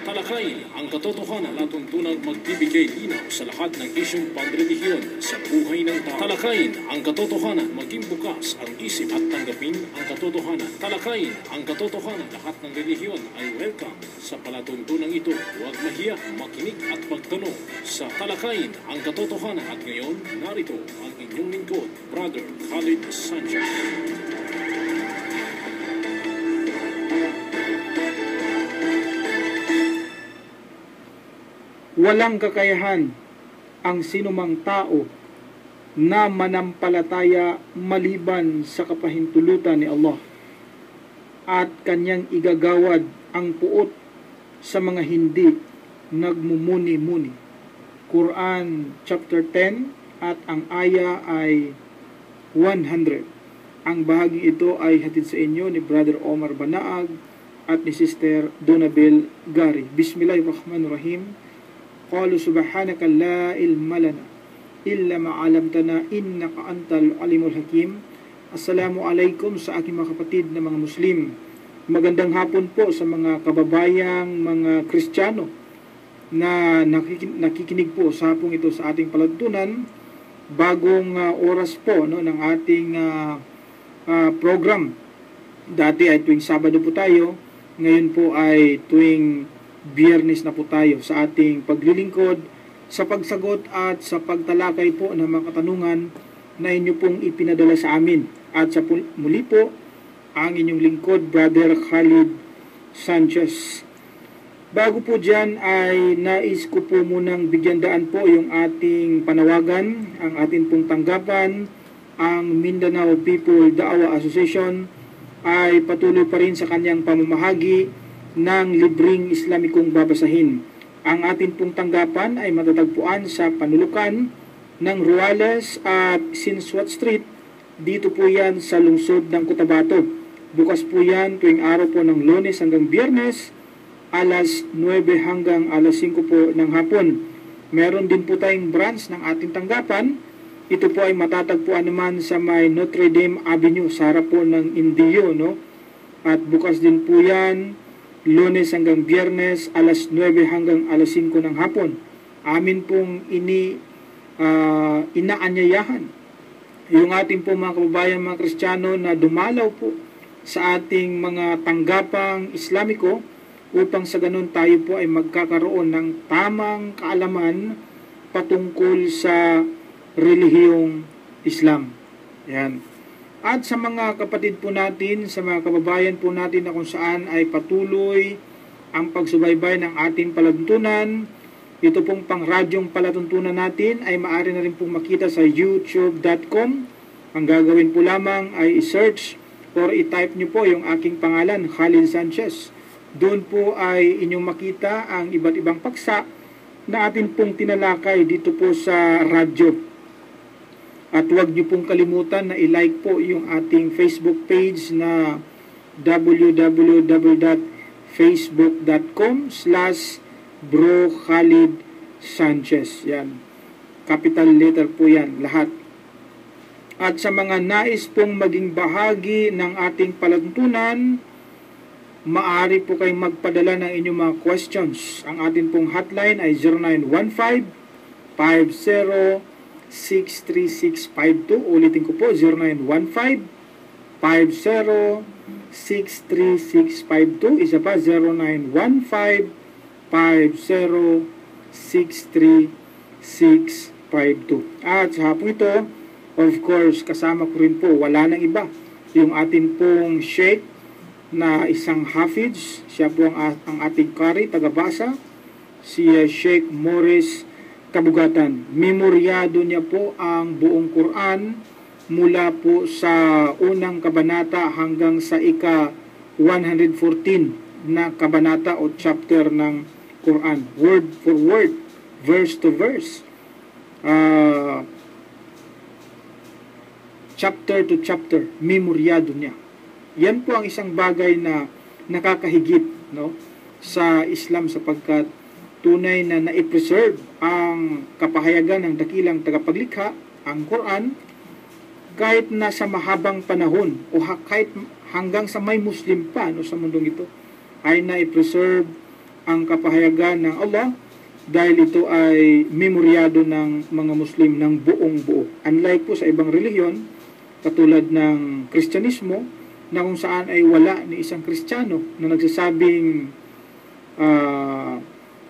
Talakayin ang katotohanan at tuntunang magbibigay linaw sa lahat ng isyong panrelihiyon sa buhay ng tao. Talakayin ang katotohanan, maging bukas ang isip at tanggapin ang katotohanan. Talakayin ang katotohanan, lahat ng relihiyon ay welcome sa palatuntunang ito. Huwag mahiya, makinig at magtanong sa Talakayin ang katotohanan. At ngayon, narito ang inyong lingkod, Brother Khalid Sanchez. Walang kakayahan ang sinumang tao na manampalataya maliban sa kapahintulutan ni Allah at kanyang igagawad ang puot sa mga hindi nagmumuni-muni. Quran chapter 10 at ang aya ay 100. Ang bahagi ito ay hatid sa inyo ni Brother Omar Banaag at ni Sister Donabel Gari. Bismillahirrahmanirrahim. Qalu subhanaka la ilma lana illa ma 'allamtana innaka antal alimul hakim. Assalamu alaikum sa aking mga kapatid na mga Muslim. Magandang hapon po sa mga kababayang mga Kristiyano na nakikinig po sa hapong ito sa ating palatuntunan. Bagong oras po ng ating program. Dati ay tuwing Sabado po tayo, ngayon po ay tuwing Biyernes na po tayo sa ating paglilingkod, sa pagsagot at sa pagtalakay po ng mga katanungan na inyo pong ipinadala sa amin. At sa muli po, ang inyong lingkod, Brother Khalid Sanchez. Bago po dyan ay nais ko po munang bigyan daan po yung ating panawagan, ang ating pong tanggapan. Ang Mindanao People Da'wa Association ay patuloy pa rin sa kanyang pamamahagi ng libreng Islamikong babasahin. Ang atin pong tanggapan ay matatagpuan sa Panulukan ng Ruales at Sinswat Street. Dito po yan sa lungsod ng Cotabato. Bukas po yan tuwing araw po ng Lunes hanggang Biyernes, alas 9 hanggang alas 5 po ng hapon. Meron din po tayong branch ng ating tanggapan. Ito po ay matatagpuan naman sa may Notre Dame Avenue, sa harap po ng Indio, no? At bukas din po yan Lunes hanggang Biyernes, alas 9 hanggang alas 5 ng hapon. Amin pong inaanyayahan yung ating po mga kababayan, mga Kristiyano na dumalaw po sa ating mga tanggapang Islamiko upang sa ganun tayo po ay magkakaroon ng tamang kaalaman patungkol sa relihiyong Islam. Yan. At sa mga kapatid po natin, sa mga kababayan po natin na kung saan ay patuloy ang pagsubaybay ng ating palatuntunan, ito pong pangradyong palatuntunan natin ay maaari na rin pong makita sa youtube.com. Ang gagawin po lamang ay i-search or i-type nyo po yung aking pangalan, Khalid Sanchez. Doon po ay inyong makita ang iba't ibang paksa na atin pong tinalakay dito po sa radyo. At huwag niyo pong kalimutan na i-like po yung ating Facebook page na www.facebook.com/Bro Khalid Sanchez. Yan. Capital letter po yan, lahat. At sa mga nais pong maging bahagi ng ating palatuntunan, maaari po kayong magpadala ng inyong mga questions. Ang ating pong hotline ay 0915-50-63652. Ulitin ko po, 0915-50-63652. Isa pa, 0915-50-63652. At sa hapong ito, of course, kasama ko rin po, wala nang iba, yung ating pong Sheikh na isang Hafiz. Siya po ang ating kari, tagabasa, si Sheikh Morris Kabugatan. Memoryado niya po ang buong Quran mula po sa unang kabanata hanggang sa ika-114 na kabanata o chapter ng Quran. Word for word, verse to verse, chapter to chapter, memoryado niya. Yan po ang isang bagay na nakakahigit, no, sa Islam, sapagkat tunay na naipreserve ang kapahayagan ng dakilang tagapaglikha, ang Quran, kahit na sa mahabang panahon o kahit hanggang sa may Muslim pa, no, sa mundong ito, ay naipreserve ang kapahayagan ng Allah dahil ito ay memoryado ng mga Muslim ng buong buo. Unlike po sa ibang relihiyon, katulad ng Kristyanismo, na kung saan ay wala ni isang Kristiyano na nagsasabing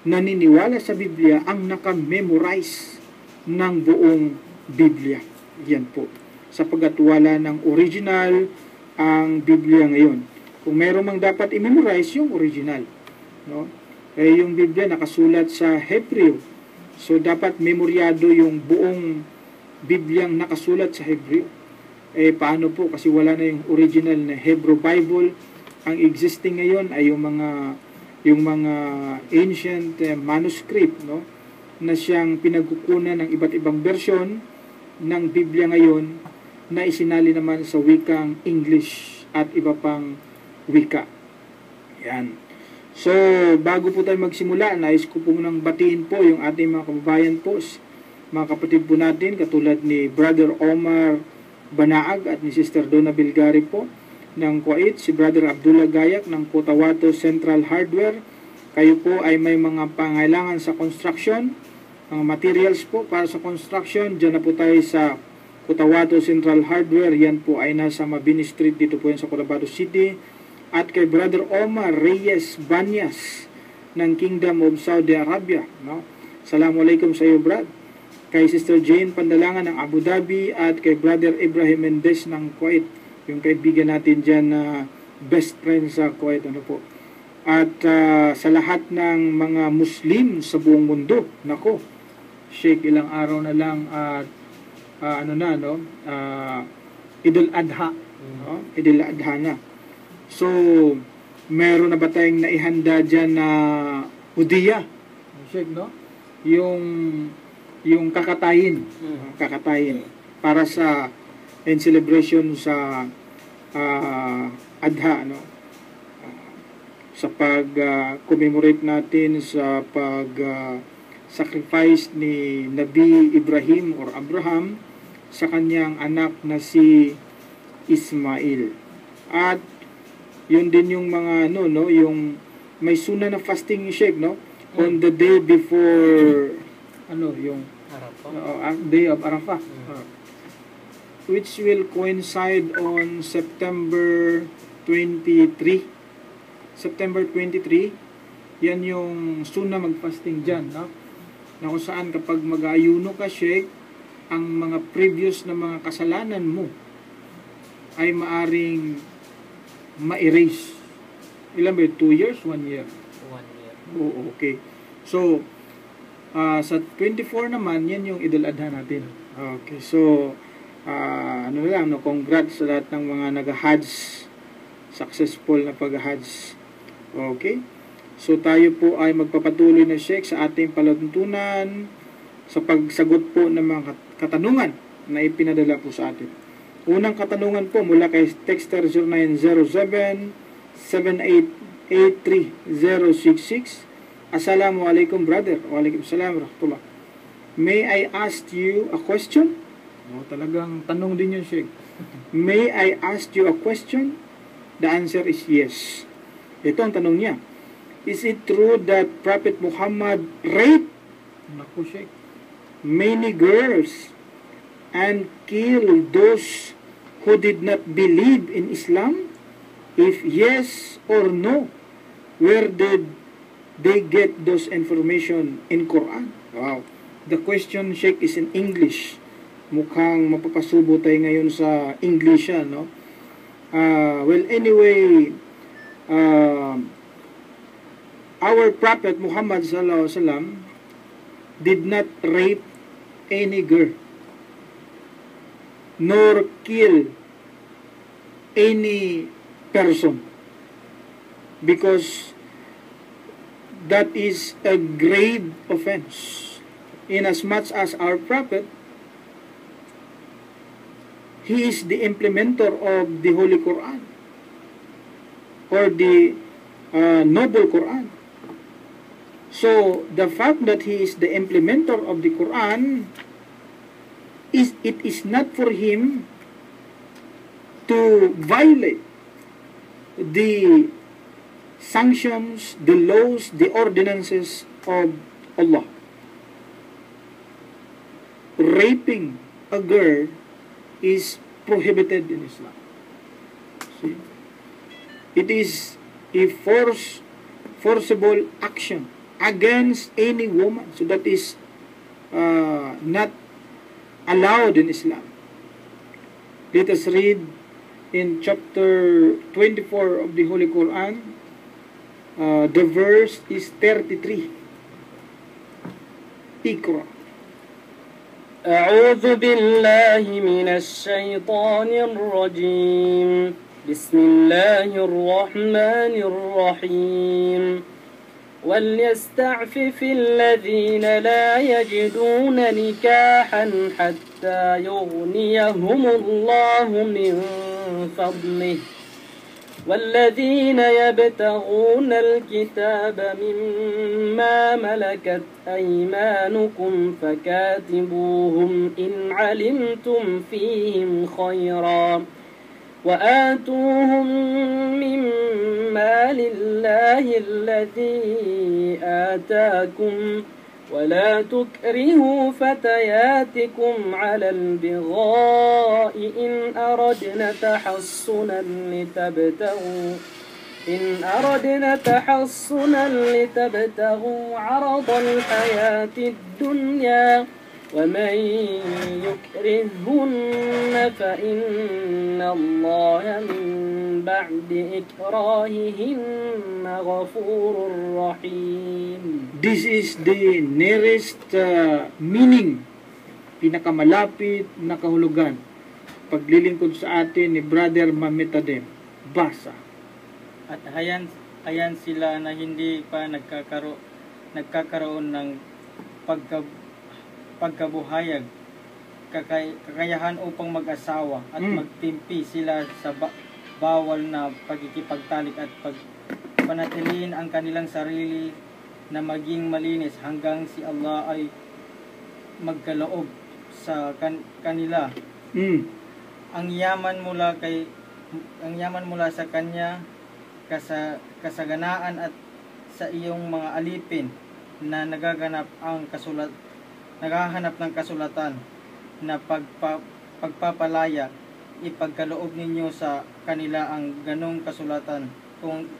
naniniwala sa Biblia ang nakamemorize ng buong Biblia. Yan po. Sapagat wala ng original ang Biblia ngayon. Kung meron mang dapat i-memorize, yung original. No? Eh, yung Biblia nakasulat sa Hebreo. So, dapat memoryado yung buong Bibliang nakasulat sa Hebreo. Eh, paano po? Kasi wala na yung original na Hebrew Bible. Ang existing ngayon ay yung mga ancient manuscript, no? Na siyang pinagkukunan ng iba't ibang version ng Biblia ngayon na isinali naman sa wikang English at iba pang wika. Yan. So, bago po tayo magsimula, nais ko po munang batiin po yung ating mga kababayan po, mga kapatid po natin, katulad ni Brother Omar Banaag at ni Sister Donna Bilgari po ng Kuwait, si Brother Abdullah Gayak ng Cotabato Central Hardware. Kayo po ay may mga pangailangan sa construction, mga materials po para sa construction, dyan na po tayo sa Cotabato Central Hardware. Yan po ay nasa Mabini Street, dito po yan sa Cotabato City. At kay Brother Omar Reyes Banyas ng Kingdom of Saudi Arabia. No? Assalamualaikum sa iyo, Brad. Kay Sister Jane Pandalangan ng Abu Dhabi at kay Brother Ibrahim Mendez ng Kuwait, yung kaibigan natin dyan na best friend sa Kuwait. Ano po. At sa lahat ng mga Muslim sa buong mundo, nako, Sheikh, ilang araw na lang at Idul Adha. No? Idul Adha na. So, meron na ba tayong naihanda dyan na hudiya? Sheikh, no? Yung kakatayin. Kakatayin. Para sa in celebration sa Adha, no? Sa pag-commemorate natin sa pag-sacrifice ni Nabi Ibrahim or Abraham sa kanyang anak na si Ismail. At yun din yung mga yung may suna na fasting ni Sheikh, no? On the day before yung day of Arafah. Which will coincide on September 23. September 23, yan yung suna mag-fasting dyan, no? Na kung saan kapag mag-ayuno ka, Sheikh, ang mga previous na mga kasalanan mo ay maaring ma-erase. Ilan ba yun? 2 years? 1 year? 1 year. Oo, okay. So, sa 24 naman, yan yung Idul Adha natin. Okay, so, congrats sa lahat ng mga nag-Hajj, successful na pag-Hajj. Okay? So, tayo po ay magpapatuloy na, Sheikh, sa ating palatuntunan sa pagsagot po ng mga katanungan na ipinadala po sa atin. Unang katanungan po mula kay Texter 0907-7883-066. Assalamualaikum, brother. Waalaikumsalam warahmatullah. May I ask you a question? Talagang tanong din yun, Sheikh. May I ask you a question? The answer is yes. Ito ang tanong niya. Is it true that Prophet Muhammad raped many girls and killed those who did not believe in Islam? If yes or no, where did they get those information in Quran? Wow. The question, Sheikh, is in English. Mukhang mapapasubo tayo ngayon sa English, no? Well, anyway, our Prophet Muhammad sallallahu alaihi wasallam did not rape any girl nor kill any person, because that is a grave offense. Inasmuch as our Prophet, he is the implementer of the Holy Quran or the Noble Quran. So, the fact that he is the implementer of the Quran, it is not for him to violate the sanctions the laws, the ordinances of Allah. Raping a girl is prohibited in Islam. See? It is a forcible action against any woman. So that is not allowed in Islam. Let us read in chapter 24 of the Holy Quran. The verse is 33. Iqra. أعوذ بالله من الشيطان الرجيم بسم الله الرحمن الرحيم وليستعفف الذين لا يجدون نكاحا حتى يغنيهم الله من فضله والذين يبتغون الكتاب مما ملكت أيمانكم فكاتبوهم إن علمتم فيهم خيرا وآتوهم مما لله الذي آتاكم ولا تكرهوا فتياتكم على البغاء إن أردنا تحصنا لتبتغوا عرض الحياة الدنيا ومن يكرهن فإن الله من بعد إكراههن غفور رحيم. This is the nearest meaning, pinakamalapit na kahulugan. Paglilingkod sa atin ni Brother Mametadem. Basa. At ayan sila na hindi pa nagkakaroon ng pagkabuhayag, kakayahan upang mag-asawa at magtimpi sila sa bawal na pagkikipagtalik at panatilihin ang kanilang sarili na maging malinis hanggang si Allah ay magkaloob sa kanila. Ang yaman mula sa kanya, kasaganaan at sa iyong mga alipin na naghahanap ng kasulatan na pagpapalaya, ipagkaloob ninyo sa kanila ang ganong kasulatan kung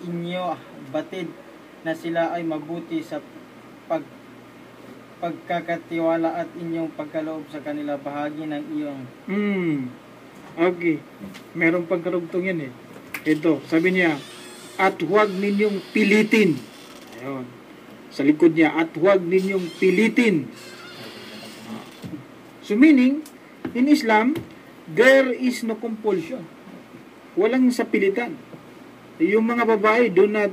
inyo batid na sila ay mabuti sa pagkakatiwala at inyong pagkaloob sa kanila bahagi ng iyong. Okay. Merong pagkarugtong yan eh. Ito, sabi niya, at huwag ninyong pilitin. Ayun. Sa likod niya, at huwag ninyong pilitin. So meaning, in Islam, there is no compulsion. Walang sapilitan. Yung mga babae, do not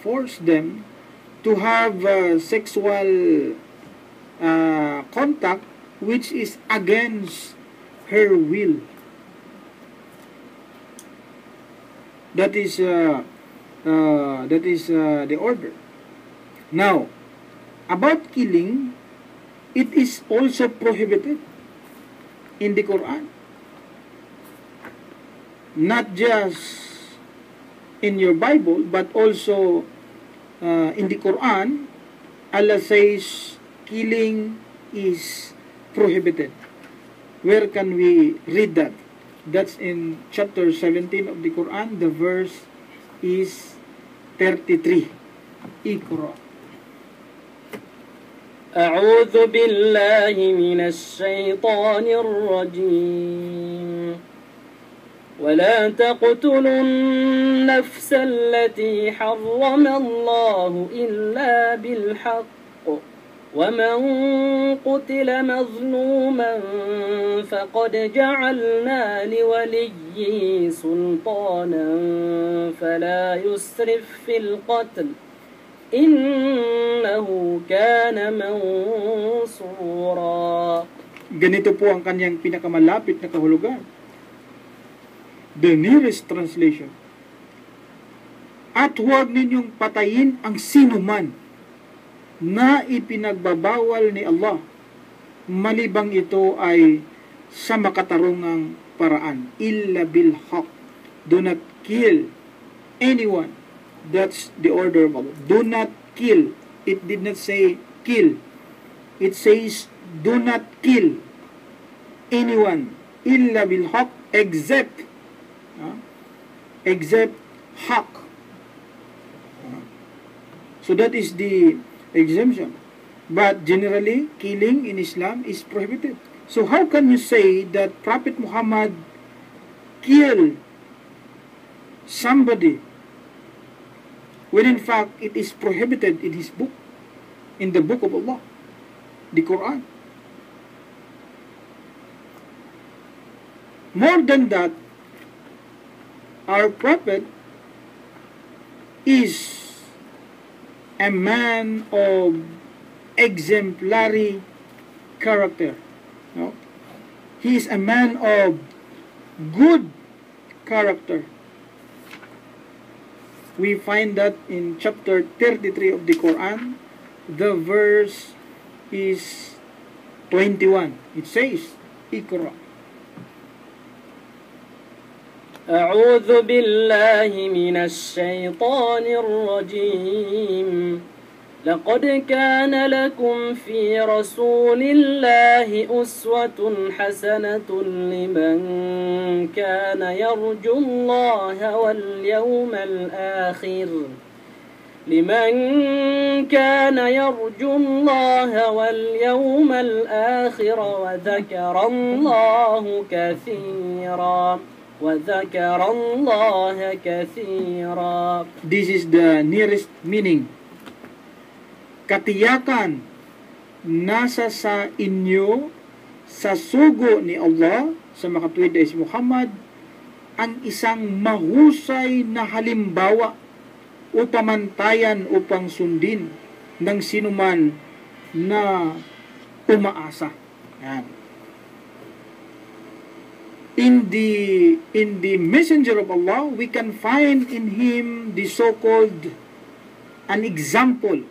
force them to have sexual contact which is against her will. That is the order. Now, about killing, it is also prohibited in the Quran. Not just in your Bible, but also in the Quran, Allah says killing is prohibited. Where can we read that? That's in chapter 17 of the Quran. The verse is 33. Iqra. أعوذ بالله من الشيطان الرجيم ولا تقتلوا النفس التي حرم الله إلا بالحق ومن قتل مظلوما فقد جعلنا لوليه سلطانا فلا يسرف في القتل إنه كان منصورا. Ganito po ang kanyang pinakamalapit na kahulugan. The nearest translation. At huwag ninyong patayin ang sinuman na ipinagbabawal ni Allah, malibang ito ay sa makatarungang paraan. Illa bil haq. Do not kill anyone That's the order of Allah. Do not kill. It did not say kill. It says do not kill anyone illa bil haq, except haq. So that is the exemption. But generally, killing in Islam is prohibited. So how can you say that Prophet Muhammad killed somebody when in fact it is prohibited in his book, in the book of Allah, the Quran? More than that, our Prophet is a man of exemplary character. No? He is a man of good character. We find that in chapter 33 of the Quran, the verse is 21. It says, Iqra. أعوذ بالله من الشيطان الرجيم لقد كان لكم في رسول الله أسوة حسنة لمن كان يرجو الله واليوم الآخر وذكر الله كثيرا. This is the nearest meaning. Katiyakan nasa sa inyo sa sugo ni Allah sa makatuwid na si Muhammad ang isang mahusay na halimbawa o pamantayan upang sundin ng sinuman na umaasa. Yan. In the messenger of Allah, we can find in him the so-called an example,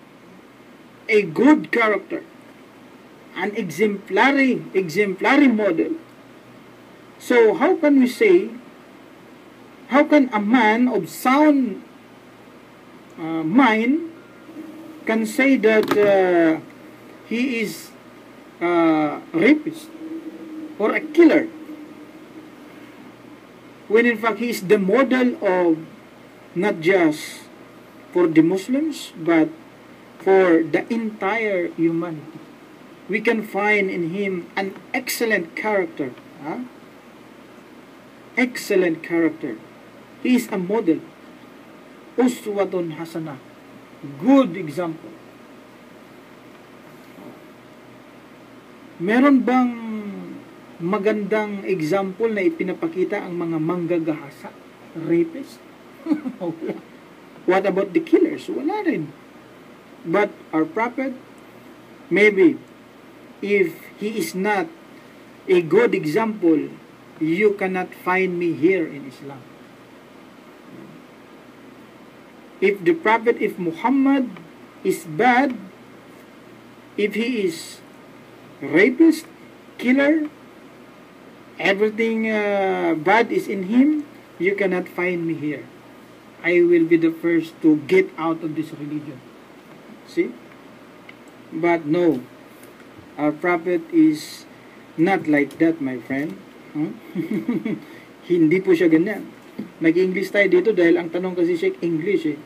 a good character, an exemplary model. So how can we say, how can a man of sound mind can say that he is a rapist or a killer, when in fact he is the model of not just for the Muslims but for the entire humanity? We can find in him an excellent character. Excellent character. He is a model. Uswatun hasana. Good example. Meron bang magandang example na ipinapakita ang mga manggagahasa? Rapist? What about the killers? Wala rin. But our Prophet, maybe, if he is not a good example, you cannot find me here in Islam. If the Prophet, if Muhammad is bad, if he is rapist, killer, everything bad is in him, you cannot find me here. I will be the first to get out of this religion. See? But no, our Prophet is not like that, my friend. Hindi po siya ganyan. Nag-English tayo dito dahil ang tanong kasi siya English eh.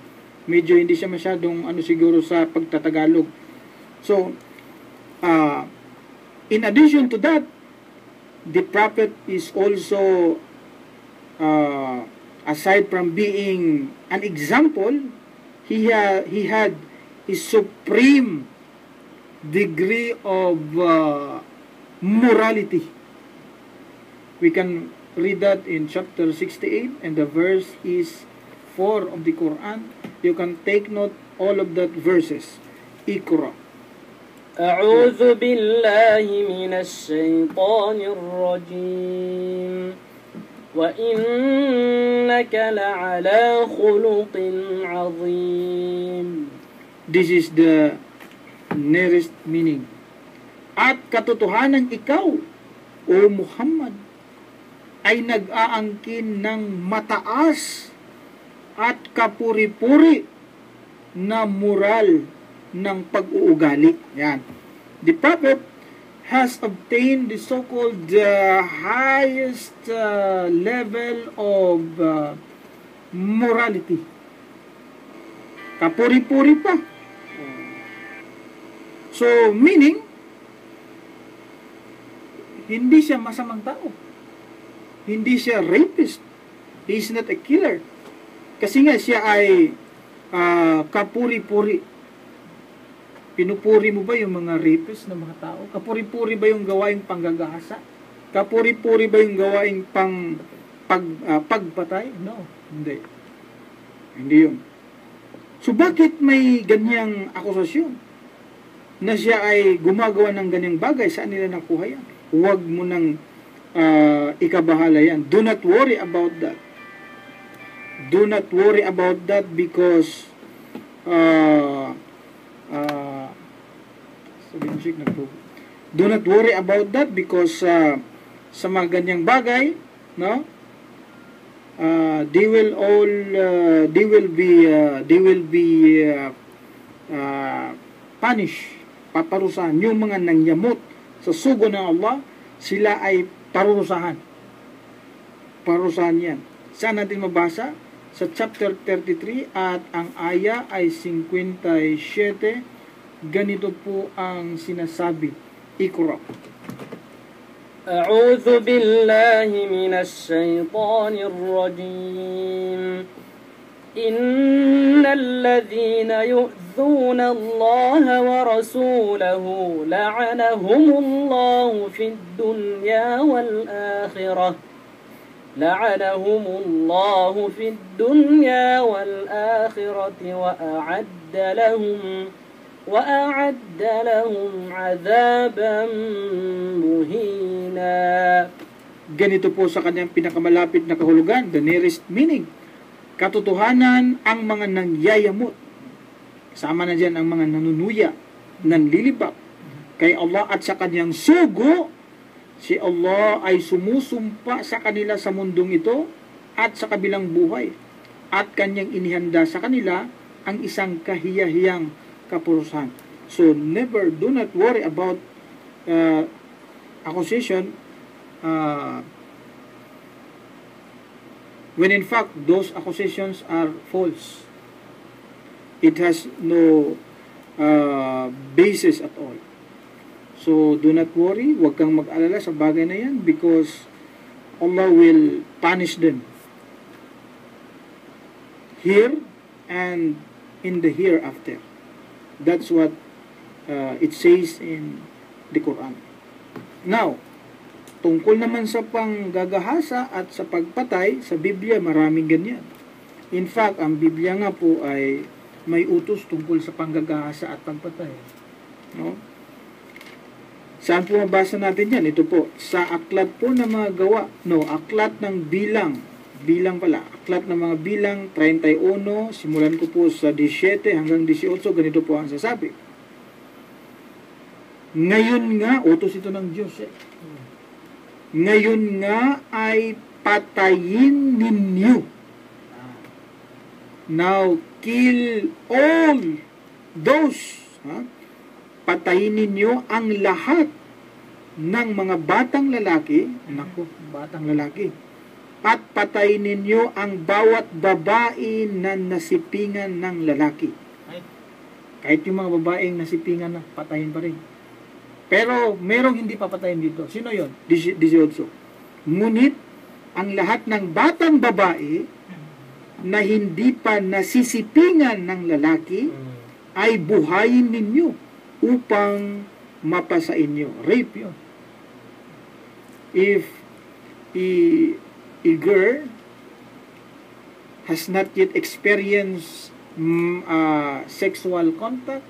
Medyo hindi siya masyadong siguro sa pagtatagalog. So, in addition to that, the Prophet is also, aside from being an example, he had a supreme degree of morality. We can read that in chapter 68, and the verse is 4 of the Quran. You can take note all of that verses. Iqra. أعوذ بالله من الشيطان الرجيم وإنك لعلى خلق عظيم. This is the nearest meaning. At katotohanan ikaw, O Muhammad, ay nag-aangkin ng mataas at kapuri-puri na moral ng pag-uugali. Yan. The Prophet has obtained the so-called highest level of morality. Kapuri-puri pa. So, meaning, hindi siya masamang tao. Hindi siya rapist. He is not a killer. Kasi nga siya ay kapuri-puri. Pinupuri mo ba yung mga rapist na mga tao? Kapuri-puri ba yung gawaing panggagahasa? Kapuri-puri ba yung gawaing pagpatay? No, hindi. Hindi yun. So bakit may ganyang akusasyon na siya ay gumagawa ng ganyang bagay? Saan nila nakuha yan? Huwag mo nang ikabahala yan. Do not worry about that. Do not worry about that because do not worry about that because sa mga ganyang bagay, no? They will be punished, paparusahan. Yung mga nangyamot sa sugo ng Allah, sila ay parurusahan. Parurusahan yan. Saan natin mabasa? Sa chapter 33 at ang aya ay 57. Ganito po ang sinasabi. Iqra. أعوذ بالله من الشيطان الرجيم إن الذين يؤذون الله ورسوله لعنهم الله في الدنيا والآخرة لعنهم الله في الدنيا والآخرة وأعد لهم عذابا مهينا. Ganito po sa kanyang pinakamalapit na kahulugan, the nearest meaning. Katotohanan ang mga nangyayamot. Kasama na dyan ang mga nanunuya, nanlilibak kay Allah at sa kanyang sugo. Si Allah ay sumusumpa sa kanila sa mundong ito at sa kabilang buhay. At kanyang inihanda sa kanila ang isang kahiyahiyang kapurusan. So, do not worry about accusation when in fact those accusations are false. It has no basis at all. So, do not worry. Huwag kang mag-alala sa bagay na yan because Allah will punish them here and in the hereafter. That's what it says in the Quran. Now, tungkol naman sa panggagahasa at sa pagpatay, sa Biblia maraming ganyan. In fact, ang Biblia nga po ay may utos tungkol sa panggagahasa at pagpatay. No? Saan po mabasa natin yan? Ito po, sa aklat po ng mga gawa, aklat ng bilang pala, aklat ng mga bilang 31, simulan ko po sa 17 hanggang 18, ganito po ang sasabi. Ngayon nga, utos ito ng Diyos ngayon nga ay patayin ninyo. Now, kill all those, patayin ninyo ang lahat ng mga batang lalaki, batang lalaki, at patayin ninyo ang bawat babae na nasipingan ng lalaki. Kahit yung mga babaeng nasipingan na, patayin pa rin. Pero merong hindi papatayin dito. Sino yon? 18. Ngunit ang lahat ng batang babae na hindi pa nasisipingan ng lalaki ay buhayin ninyo upang mapasa inyo. Rape yun. If a girl has not yet experienced sexual contact,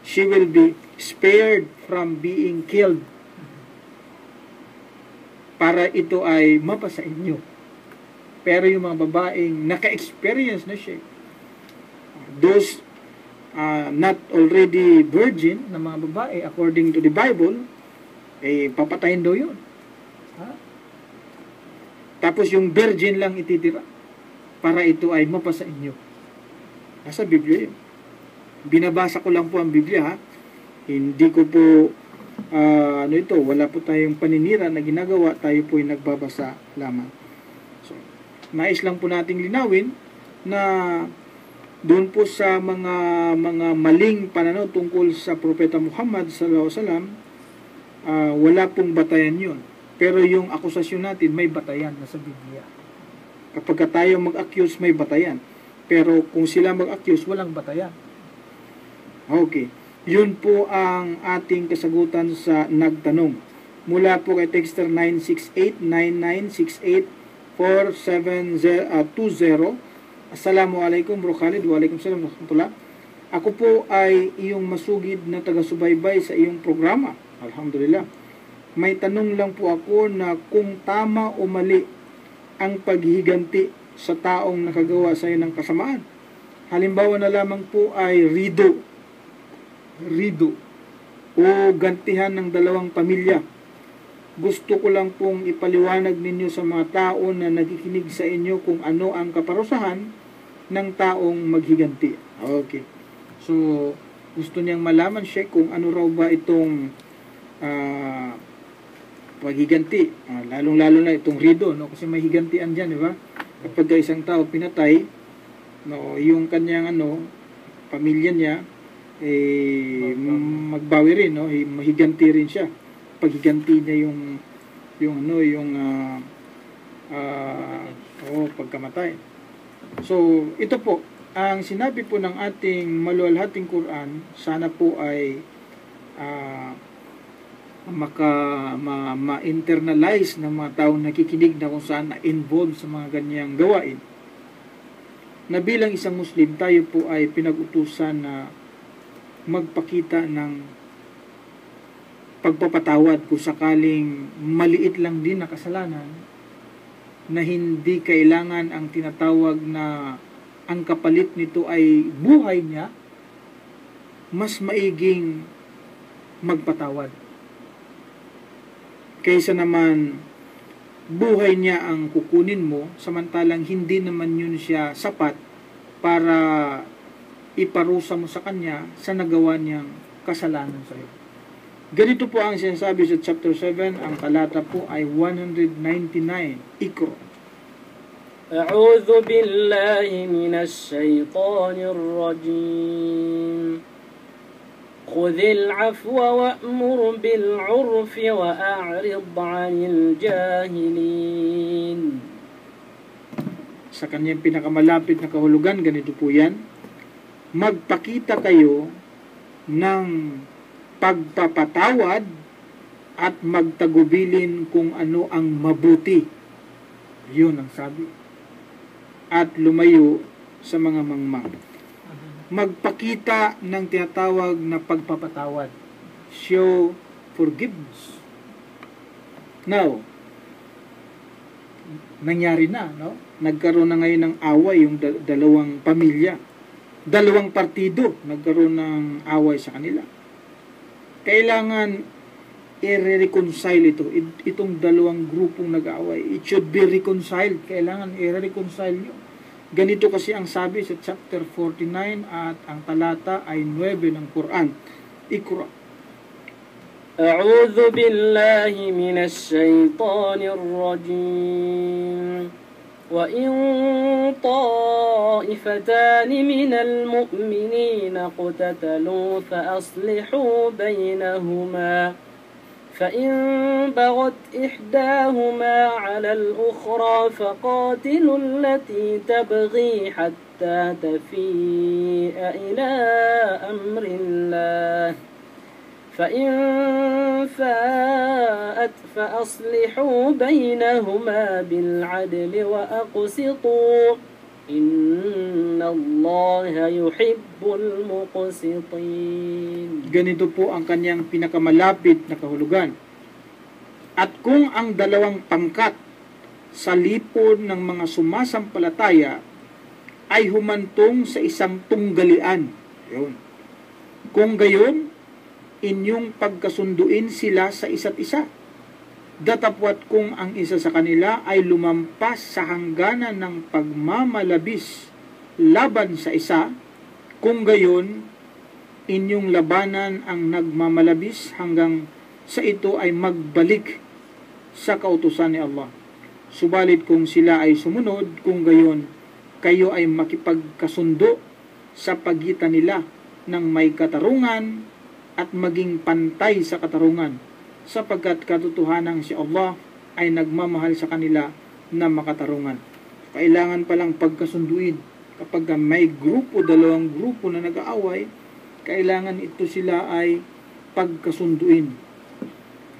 she will be spared from being killed para ito ay mapasa inyo. Pero yung mga babaeng naka-experience na siya, those not already virgin na mga babae, according to the Bible, papatayin daw yun. Tapos yung virgin lang ititira. para ito ay mapasa inyo. Nasa Biblia yun. Binabasa ko lang po ang Biblia, ha? Hindi ko po wala po tayong paninira na ginagawa, tayo po ay nagbabasa lamang. So, nais lang po nating linawin na doon po sa mga maling pananaw tungkol sa Propeta Muhammad sallallahu alaihi wasallam, wala pong batayan yun. Pero yung akusasyon natin, may batayan na sa Biblia. Kapag tayo mag-accuse, may batayan. Pero kung sila mag-accuse, walang batayan. Okay. Yun po ang ating kasagutan sa nagtanong. Mula po kay Texter 968-9968-4720. Assalamualaikum Bro Khalid. Waalaikumsalam warahmatullah. Ako po ay iyong masugid na taga-subaybay sa iyong programa. Alhamdulillah. May tanong lang po ako na kung tama o mali ang paghiganti sa taong nakagawa sa iyo ng kasamaan. Halimbawa na lamang po ay rido o gantihan ng dalawang pamilya. Gusto ko lang pong ipaliwanag ninyo sa mga tao na nakikinig sa inyo kung ano ang kaparusahan ng taong maghiganti. Okay. So, gusto niyang malaman siya kung ano raw ba itong paghiganti. Lalong-lalo na itong rido, no? Kasi may higantian dyan, di ba? Kapag isang tao pinatay, no, yung kanyang pamilya niya, magbawi rin, no? Mahiganti rin siya. Paghiganti niya pagkamatay. So, ito po, ang sinabi po ng ating maluwalhating Quran, sana po ay ma-internalize ng mga taong nakikinig na kung saan na-involved sa mga ganyang gawain. Na bilang isang Muslim, tayo po ay pinag-utusan na magpakita ng pagpapatawad kung sakaling maliit lang din na kasalanan na hindi kailangan ang tinatawag na ang kapalit nito ay buhay niya, mas maiging magpatawad. Kaysa naman buhay niya ang kukunin mo, samantalang hindi naman yun siya sapat para iparusa mo sa kanya sa nagawa niyang kasalanan sa iyo. Ganito po ang sinasabi sa chapter 7, ang talata po ay 199, Iqra. A'udhu billahi minash shaitanir rajim. Khudhil afwa wa'mur bil 'urfi wa a'rid 'anil jahilin. Sa kanyang pinakamalapit na kahulugan, ganito po yan. Magpakita kayo ng pagpapatawad at magtagubilin kung ano ang mabuti. Yun ang sabi. At lumayo sa mga mangmang. Magpakita ng tinatawag na pagpapatawad. Show forgiveness. Now, nangyari na, no? Nagkaroon na ngayon ng away yung dalawang pamilya. Dalawang partido nagkaroon ng away sa kanila. Kailangan i-reconcile ito. Itong dalawang grupong nag-away. It should be reconciled. Kailangan i-reconcile nyo. Ganito kasi ang sabi sa chapter 49 at ang talata ay 9 ng Quran. Iqra. A'udhu billahi minash shaitanir rajim. وَإِن طَائِفَتَانِ مِنَ الْمُؤْمِنِينَ اقْتَتَلُوا فَأَصْلِحُوا بَيْنَهُمَا فَإِن بَغَتْ إِحْدَاهُمَا عَلَى الْأُخْرَى فَقَاتِلُوا الَّتِي تَبْغِي حَتَّى تَفِيءَ إِلَى أَمْرِ اللَّهِ فَإِن فَاءَتْ فَأَصْلِحُوا بَيْنَهُمَا بِالْعَدْلِ وَأَقْسِطُوا إِنَّ اللَّهَ يُحِبُّ الْمُقْسِطِينَ. Ganito po ang kanyang pinakamalapit na kahulugan. At kung ang dalawang pangkat sa lipon ng mga sumasampalataya ay humantong sa isang tunggalian, yun. Kung gayon, inyong pagkasunduin sila sa isa't isa Datapwat kung ang isa sa kanila ay lumampas sa hangganan ng pagmamalabis laban sa isa, kung gayon, inyong labanan ang nagmamalabis hanggang sa ito ay magbalik sa kautusan ni Allah. Subalit kung sila ay sumunod, kung gayon, kayo ay makipagkasundo sa pagitan nila ng may katarungan at maging pantay sa katarungan, sapagkat katotohanan si Allah ay nagmamahal sa kanila na makatarungan. Kailangan palang pagkasunduin. Kapag may grupo, dalawang grupo na nag-aaway, kailangan ito sila ay pagkasunduin.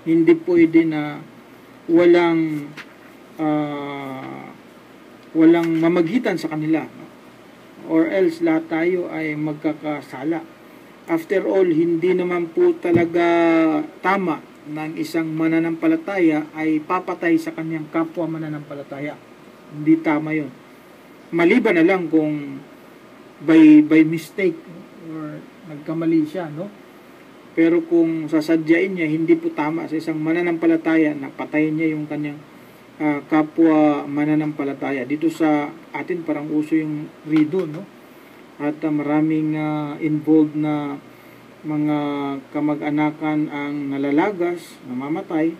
Hindi pwede na walang mamagitan sa kanila, or else lahat tayo ay magkakasala. After all, hindi naman po talaga tama ng isang mananampalataya ay papatay sa kanyang kapwa mananampalataya. Hindi tama yun. Maliban na lang kung by mistake or nagkamali siya, no? Pero kung sasadyain niya, hindi po tama sa isang mananampalataya na patayin niya yung kanyang kapwa mananampalataya. Dito sa atin parang uso yung rido, no? At maraming involved na mga kamag-anakan ang nalalagas, namamatay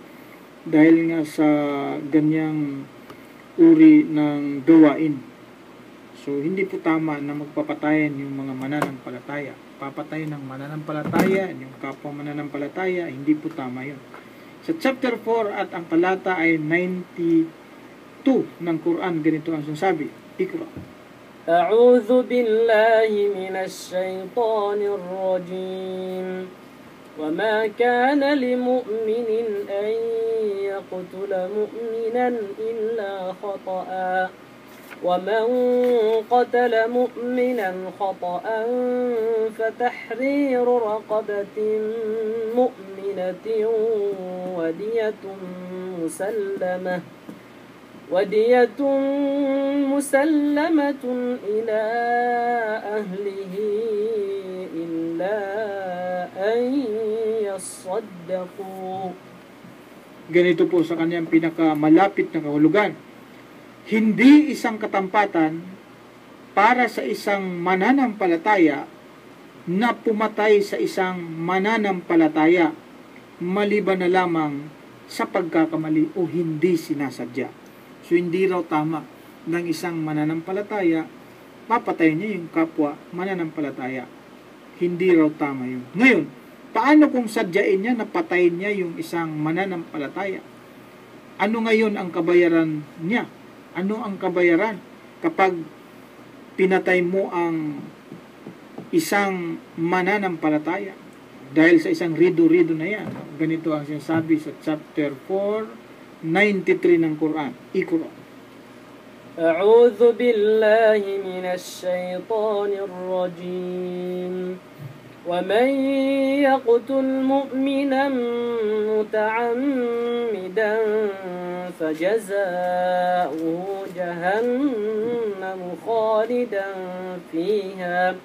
dahil nga sa ganyang uri ng gawain. So hindi po tama na magpapatayan yung mga mananampalataya. Papatay ng mananampalataya, yung kapwa mananampalataya, hindi po tama yun. Sa chapter 4 at ang talata ay 92 ng Quran, ganito ang sinasabi. Ikra. أعوذ بالله من الشيطان الرجيم وما كان لمؤمن أن يقتل مؤمنا إلا خطأ ومن قتل مؤمنا خطأ فتحرير رقبة مؤمنة ودية مسلمة إلى أهله إلا أن يصدقوا. Ganito po sa kanyang pinakamalapit na kahulugan. Hindi isang katampatan para sa isang mananampalataya na pumatay sa isang mananampalataya maliban na lamang sa pagkakamali o hindi sinasadya. So, hindi raw tama ng isang mananampalataya, papatay niya yung kapwa mananampalataya. Hindi raw tama yun. Ngayon, paano kung sadyain niya na patayin niya yung isang mananampalataya? Ano ngayon ang kabayaran niya? Ano ang kabayaran kapag pinatay mo ang isang mananampalataya? Dahil sa isang rido-rido na yan. Ganito ang sinasabi sa chapter 4, 93 ng Quran. Ikra. أعوذ بالله من الشيطان الرجيم ومن يقتل مؤمنا متعمدا فجزاؤه جهنم خالدا فيها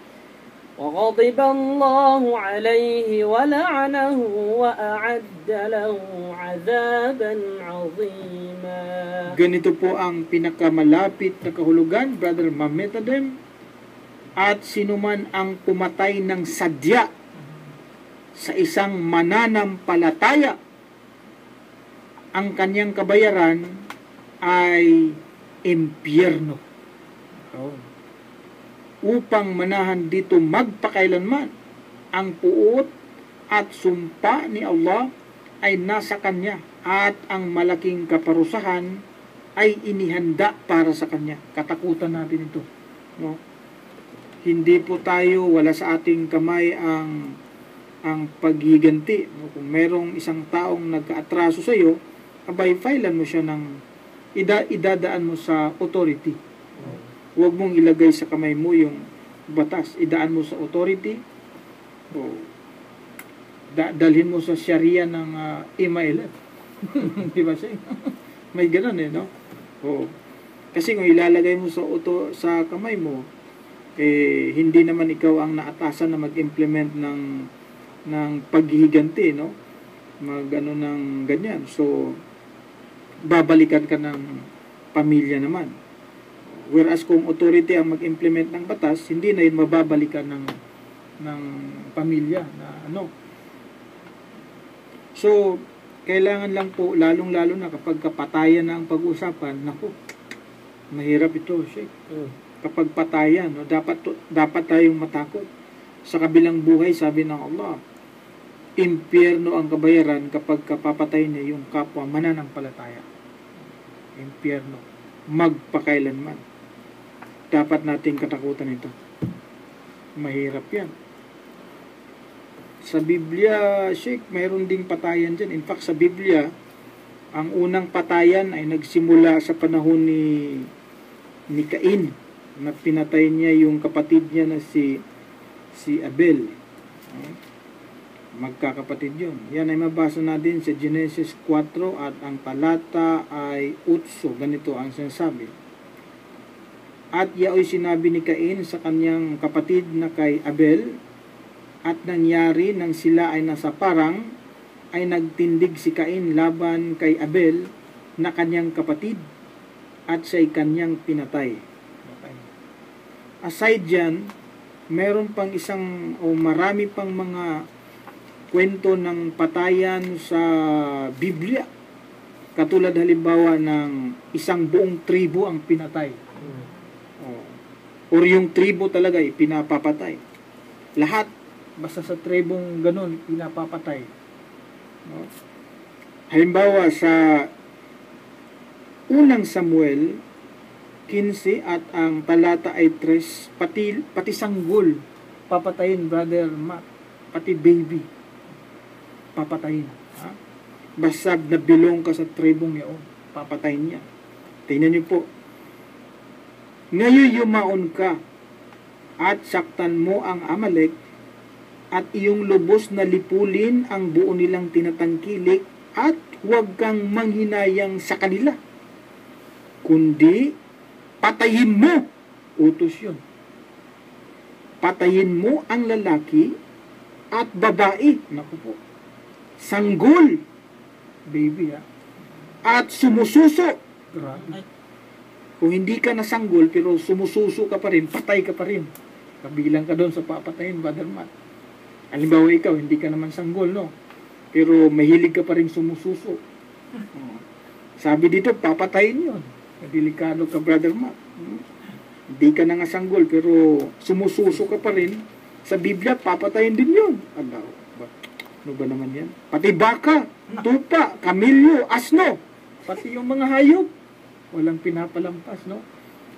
وغضب الله عليه ولعنه وأعد له عذابا عظيما. Ganito po ang pinakamalapit na kahulugan, Brother Mametadem. At sinuman ang pumatay ng sadya sa isang mananampalataya, ang kanyang kabayaran ay impyerno. Upang manahan dito magpakailanman, ang puot at sumpa ni Allah ay nasa kanya at ang malaking kaparusahan ay inihanda para sa kanya. Katakutan natin ito. No? Hindi po tayo, wala sa ating kamay ang paghiganti. No? Kung merong isang taong nagkaatraso sa iyo, abay, filean mo siya ng idadaan mo sa authority. Huwag mong ilagay sa kamay mo yung batas. Idaan mo sa authority. O dalhin mo sa Sharia ng MILF. Di ba siya? May ganun no? O, kasi kung ilalagay mo sa kamay mo, hindi naman ikaw ang naatasan na mag-implement ng paghihiganti, no? Ng ganyan. So, babalikan ka ng pamilya naman. Whereas kung authority ang mag-implement ng batas, hindi na yun mababalikan ng pamilya na ano. So, kailangan lang po, lalong-lalo na kapag kapatayan na ang pag-usapan, naku, mahirap ito, Sheikh. Kapag patayan, no, dapat tayong matakot. Sa kabilang buhay, sabi ng Allah, impyerno ang kabayaran kapag kapapatay niya yung kapwa mananampalataya. Impyerno. Magpakailanman. Dapat nating katakutan ito. Mahirap yan. Sa Biblia, Sheikh, mayroon ding patayan dyan. In fact, sa Biblia, ang unang patayan ay nagsimula sa panahon ni Cain, na pinatay niya yung kapatid niya na si Abel. Magkakapatid yun. Yan ay mabasa natin sa Genesis 4 at ang talata ay 8. Ganito ang sinasabi. At yaoy sinabi ni Cain sa kanyang kapatid na kay Abel, at nangyari nang sila ay nasa parang, ay nagtindig si Cain laban kay Abel na kanyang kapatid, at siya'y kanyang pinatay. Okay. Aside dyan, meron pang marami pang mga kwento ng patayan sa Biblia. Katulad halimbawa ng isang buong tribo ang pinatay. Or yung tribo talaga pinapapatay. Lahat, basta sa tribong ganun, pinapapatay. No? Halimbawa sa unang Samuel 15 at ang talata ay 3, pati sanggol papatayin, Brother Matt, pati baby papatayin. Ha? Basta nabilong ka sa tribong yaon, papatayin niya. Tingnan niyo po, ngayon yumaon ka at saktan mo ang Amalek at iyong lubos na lipulin ang buo nilang tinatangkilik at huwag kang manghinayang sa kanila, kundi patayin mo. Utos yun. Patayin mo ang lalaki at babae. Naku po. Sanggol. Baby, ha? At sumususo. Grabe. Kung hindi ka nasanggol pero sumususo ka pa rin, patay ka pa rin. Kabilang ka doon sa papatayin, Brother Matt. Halimbawa ikaw, hindi ka naman sanggol, no? Pero mahilig ka pa rin sumususo. Sabi dito, papatayin yun. Delikado ka, Brother Matt. Hindi ka na nga sanggol, pero sumususo ka pa rin. Sa Biblia, papatayin din yun. Ano ba naman yan? Pati baka, tupa, kamilyo, asno. Pati yung mga hayop. Walang pinapalampas, no?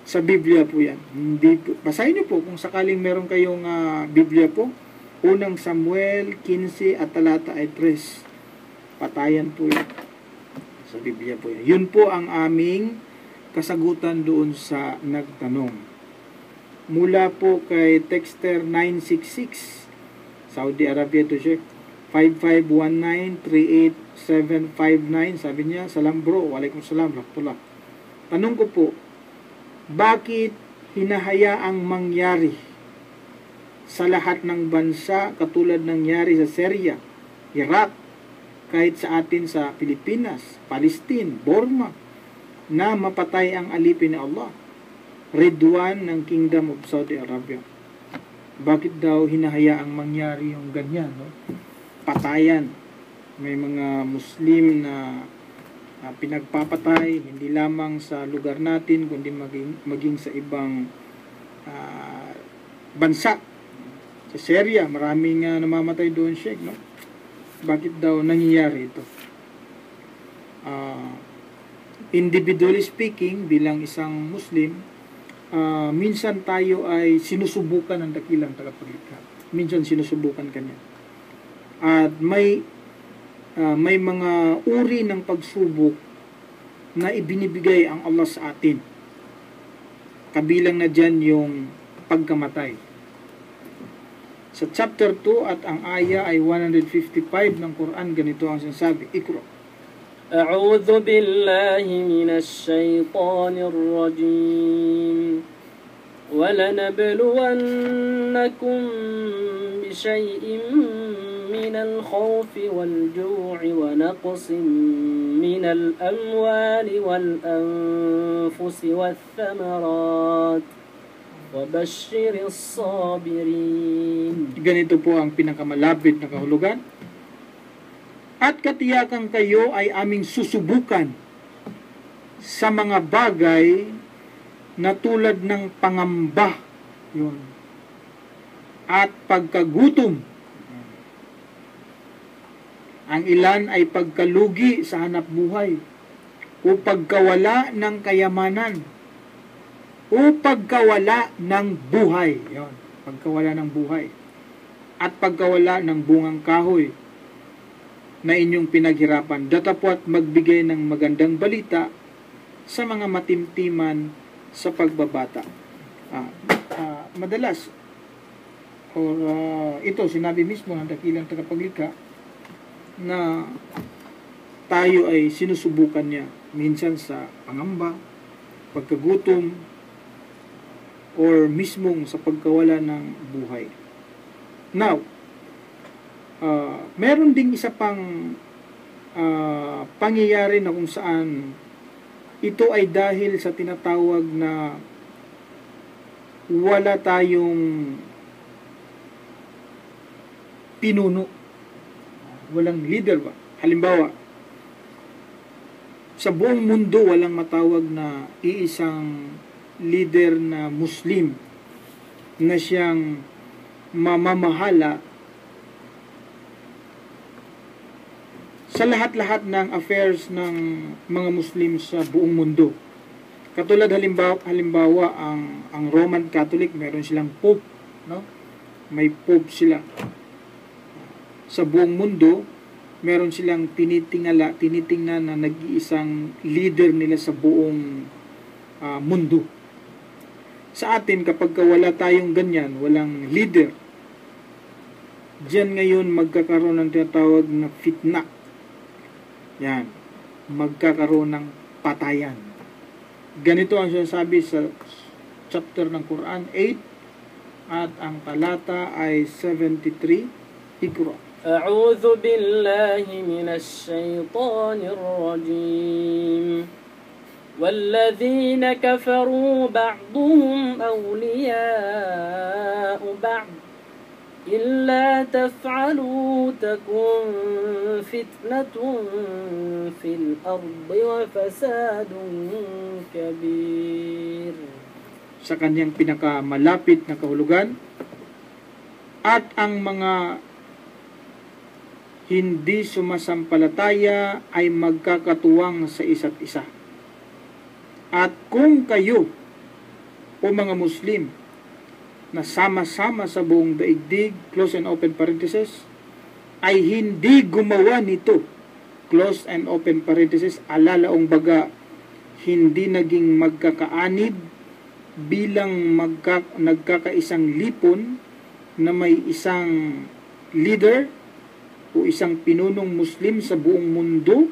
Sa Biblia po yan. Hindi po. Basahin niyo po kung sakaling meron kayong Biblia po. Unang Samuel 15 at talata ay 3. Patayan po yan. Sa Biblia po yan. Yun po ang aming kasagutan doon sa nagtanong. Mula po kay Texter 966, Saudi Arabia to Sheikh, 5519-38759. Sabi niya, salam bro, waalaikumsalam, rahmatullah. Tanong ko po, bakit hinahayaang mangyari sa lahat ng bansa katulad nangyari sa Syria, Iraq, kahit sa atin sa Pilipinas, Palestine, Burma, na mapatay ang alipin ni Allah, Ridwan ng Kingdom of Saudi Arabia? Bakit daw hinahayaang mangyari yung ganyan, no? Patayan. May mga Muslim na pinagpapatay, hindi lamang sa lugar natin, kundi maging sa ibang bansa. Sa Syria, maraming namamatay doon, Sheikh, no? Bakit daw nangyayari ito? Individually speaking, bilang isang Muslim, minsan tayo ay sinusubukan ng dakilang tagapaglikha. Minsan sinusubukan kanya. At may mga uri ng pagsubok na ibinibigay ang Allah sa atin. Kabilang na dyan yung pagkamatay. Sa chapter 2 at ang aya ay 155 ng Quran, ganito ang sinasabi. Ikra. أعوذ بالله من الشيطان الرجيم ولنبلونكم بشيء من الخوف والجوع ونقص من الأموال والأنفس والثمرات وبشر الصابرين. Ganito po ang pinakamalapit na kahulugan. At katiyakan kayo ay aming susubukan sa mga bagay na tulad ng pangamba, yun, at pagkagutom. Ang ilan ay pagkalugi sa hanap buhay o pagkawala ng kayamanan o pagkawala ng buhay. Yun, pagkawala ng buhay. At pagkawala ng bungang kahoy na inyong pinaghirapan. Datapwat magbigay ng magandang balita sa mga matimtiman sa pagbabata. Madalas, ito sinabi mismo ng dakilang tagapaglikha na tayo ay sinusubukan niya minsan sa pangamba, pagkagutom, or mismong sa pagkawala ng buhay. Now, meron ding isa pang pangyayari na kung saan ito ay dahil sa tinatawag na wala tayong pinuno, walang leader ba? Halimbawa, sa buong mundo walang matawag na iisang leader na Muslim na siyang mamamahala sa lahat-lahat ng affairs ng mga Muslim sa buong mundo. Katulad halimbawa ang Roman Catholic, meron silang Pope, no? May Pope sila. Sa buong mundo, meron silang tinitingnan na nag-iisang leader nila sa buong mundo. Sa atin, kapag wala tayong ganyan, walang leader, diyan ngayon magkakaroon ng tinatawag na fitna. Yan. Magkakaroon ng patayan. Ganito ang sinasabi sa chapter ng Quran 8 at ang talata ay 73. Iqra. أعوذ بالله من الشيطان الرجيم والذين كفروا بعضهم أولياء بعض إلا تفعلوا تكن فتنة في الأرض وفساد كبير. Sa kanyang pinakamalapit na kahulugan, at ang mga hindi sumasampalataya ay magkakatuwang sa isa't isa. At kung kayo o mga Muslim na sama-sama sa buong daigdig, close and open parenthesis, ay hindi gumawa nito, close and open parenthesis, alalaong baga, hindi naging magkakaanib bilang nagkakaisang lipon na may isang leader o isang pinunong Muslim sa buong mundo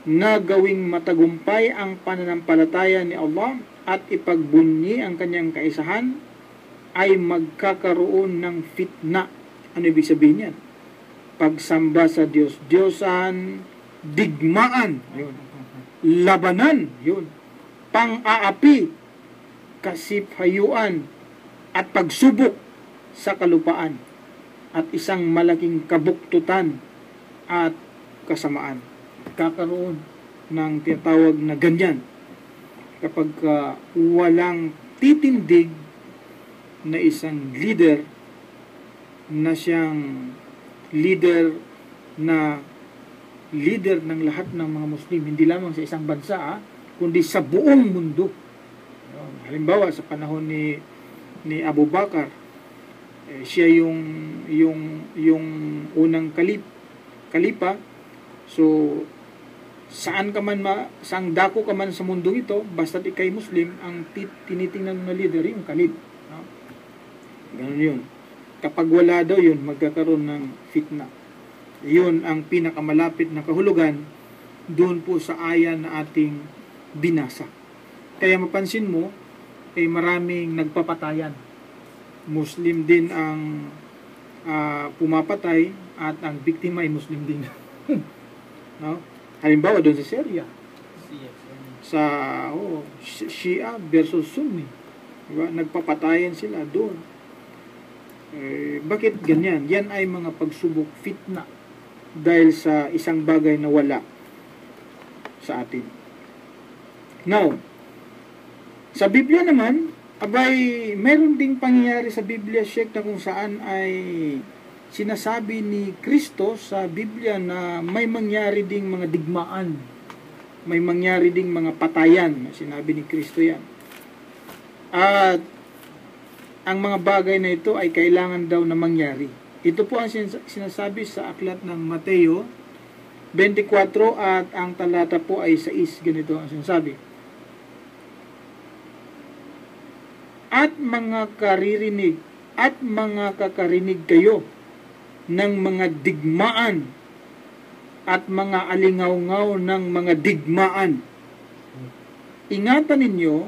na gawing matagumpay ang pananampalataya ni Allah at ipagbunyi ang kanyang kaisahan, ay magkakaroon ng fitna. Ano ibig sabihin yan? Pagsamba sa Diyos-Diyosan, digmaan, yun. Labanan, yun. Pang-aapi, kasipayuan, at pagsubok sa kalupaan, at isang malaking kabuktutan at kasamaan. Kakaroon ng tinatawag na ganyan kapag walang titindig na isang leader na siyang leader ng lahat ng mga Muslim, hindi lamang sa isang bansa, kundi sa buong mundo. Halimbawa sa panahon ni Abu Bakar, siya yung unang kalipa. So saan dako ka man sa mundo ito, basta ikay Muslim, ang tinitingnan na leader yung kalip. No? Ganun yun. Kapag wala daw yun, magkakaroon ng fitna. Yun ang pinakamalapit na kahulugan doon po sa aya na ating binasa. Kaya mapansin mo, maraming nagpapatayan. Muslim din ang pumapatay at ang biktima ay Muslim din. No? Halimbawa doon sa Syria, sa Shia versus Sunni, diba? Nagpapatayan sila doon. Bakit ganyan? Yan ay mga pagsubok, fitna, dahil sa isang bagay na wala sa atin. Now, sa Biblia naman, abay, meron ding pangyayari sa Biblia, Sheikh, na kung saan ay sinasabi ni Kristo sa Biblia na may mangyari ding mga digmaan, may mangyari ding mga patayan. Sinabi ni Kristo yan. At ang mga bagay na ito ay kailangan daw na mangyari. Ito po ang sinasabi sa aklat ng Mateo 24 at ang talata po ay 6. Ganito ang sinasabi. At mga kakarinig kayo ng mga digmaan at mga alingaw-ngaw ng mga digmaan. Ingatan ninyo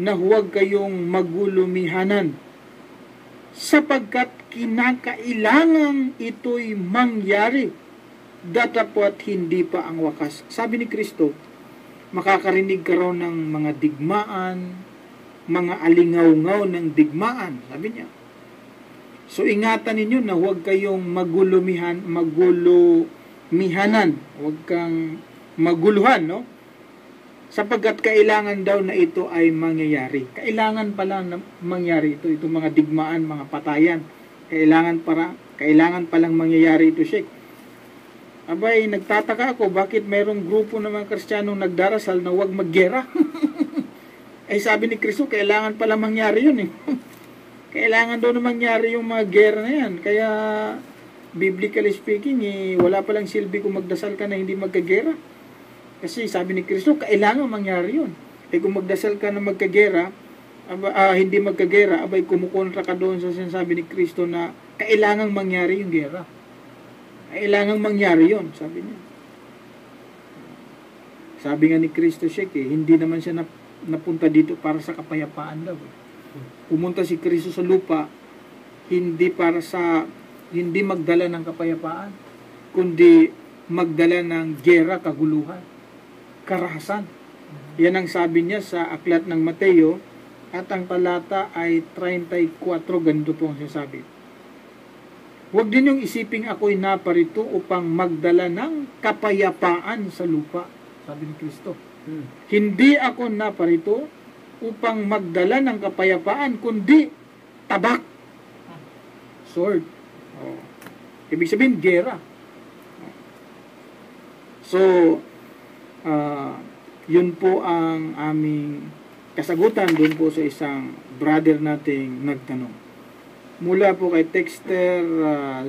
na huwag kayong magulumihanan sapagkat kinakailangan ito'y mangyari datapwat hindi pa ang wakas. Sabi ni Kristo, makakarinig ka raw ng mga digmaan, mga alingaw-ngaw ng digmaan, sabi niya. So ingatan ninyo na huwag kayong magulumihanan, huwag kang maguluhan, no? Sapagkat kailangan daw na ito ay mangyayari. Kailangan pala na mangyari ito, itong mga digmaan, mga patayan. Kailangan palang mangyayari ito, Sheikh. Abay, nagtataka ako, bakit mayroong grupo ng mga Kristiyanong nagdarasal na huwag maggera? Sabi ni Kristo, kailangan pala mangyari yun eh. Kailangan daw na mangyari yung mga gera na yan. Kaya, biblically speaking, wala palang silbi kung magdasal ka na hindi magkagera. Kasi sabi ni Kristo, kailangan mangyari yun. Kung magdasal ka na magkagera, hindi magkagera, abay kumukontra ka doon sa sinasabi ni Kristo na kailangan mangyari yung gera. Kailangan mangyari yun, sabi niya. Sabi nga ni Kristo, Sheikh, hindi naman siya napunta dito para sa kapayapaan daw. Pumunta si Kristo sa lupa, hindi magdala ng kapayapaan, kundi magdala ng gera, kaguluhan, karahasan. Yan ang sabi niya sa aklat ng Mateo at ang talata ay 34, ganito po ang sinasabi. Huwag din yung isiping ako'y naparito upang magdala ng kapayapaan sa lupa, sabi ni Kristo. Hindi ako naparito upang magdala ng kapayapaan, kundi tabak, sword. Ibig sabihin, gera. So, yun po ang aming kasagutan doon po sa isang brother nating nagtanong. Mula po kay Texter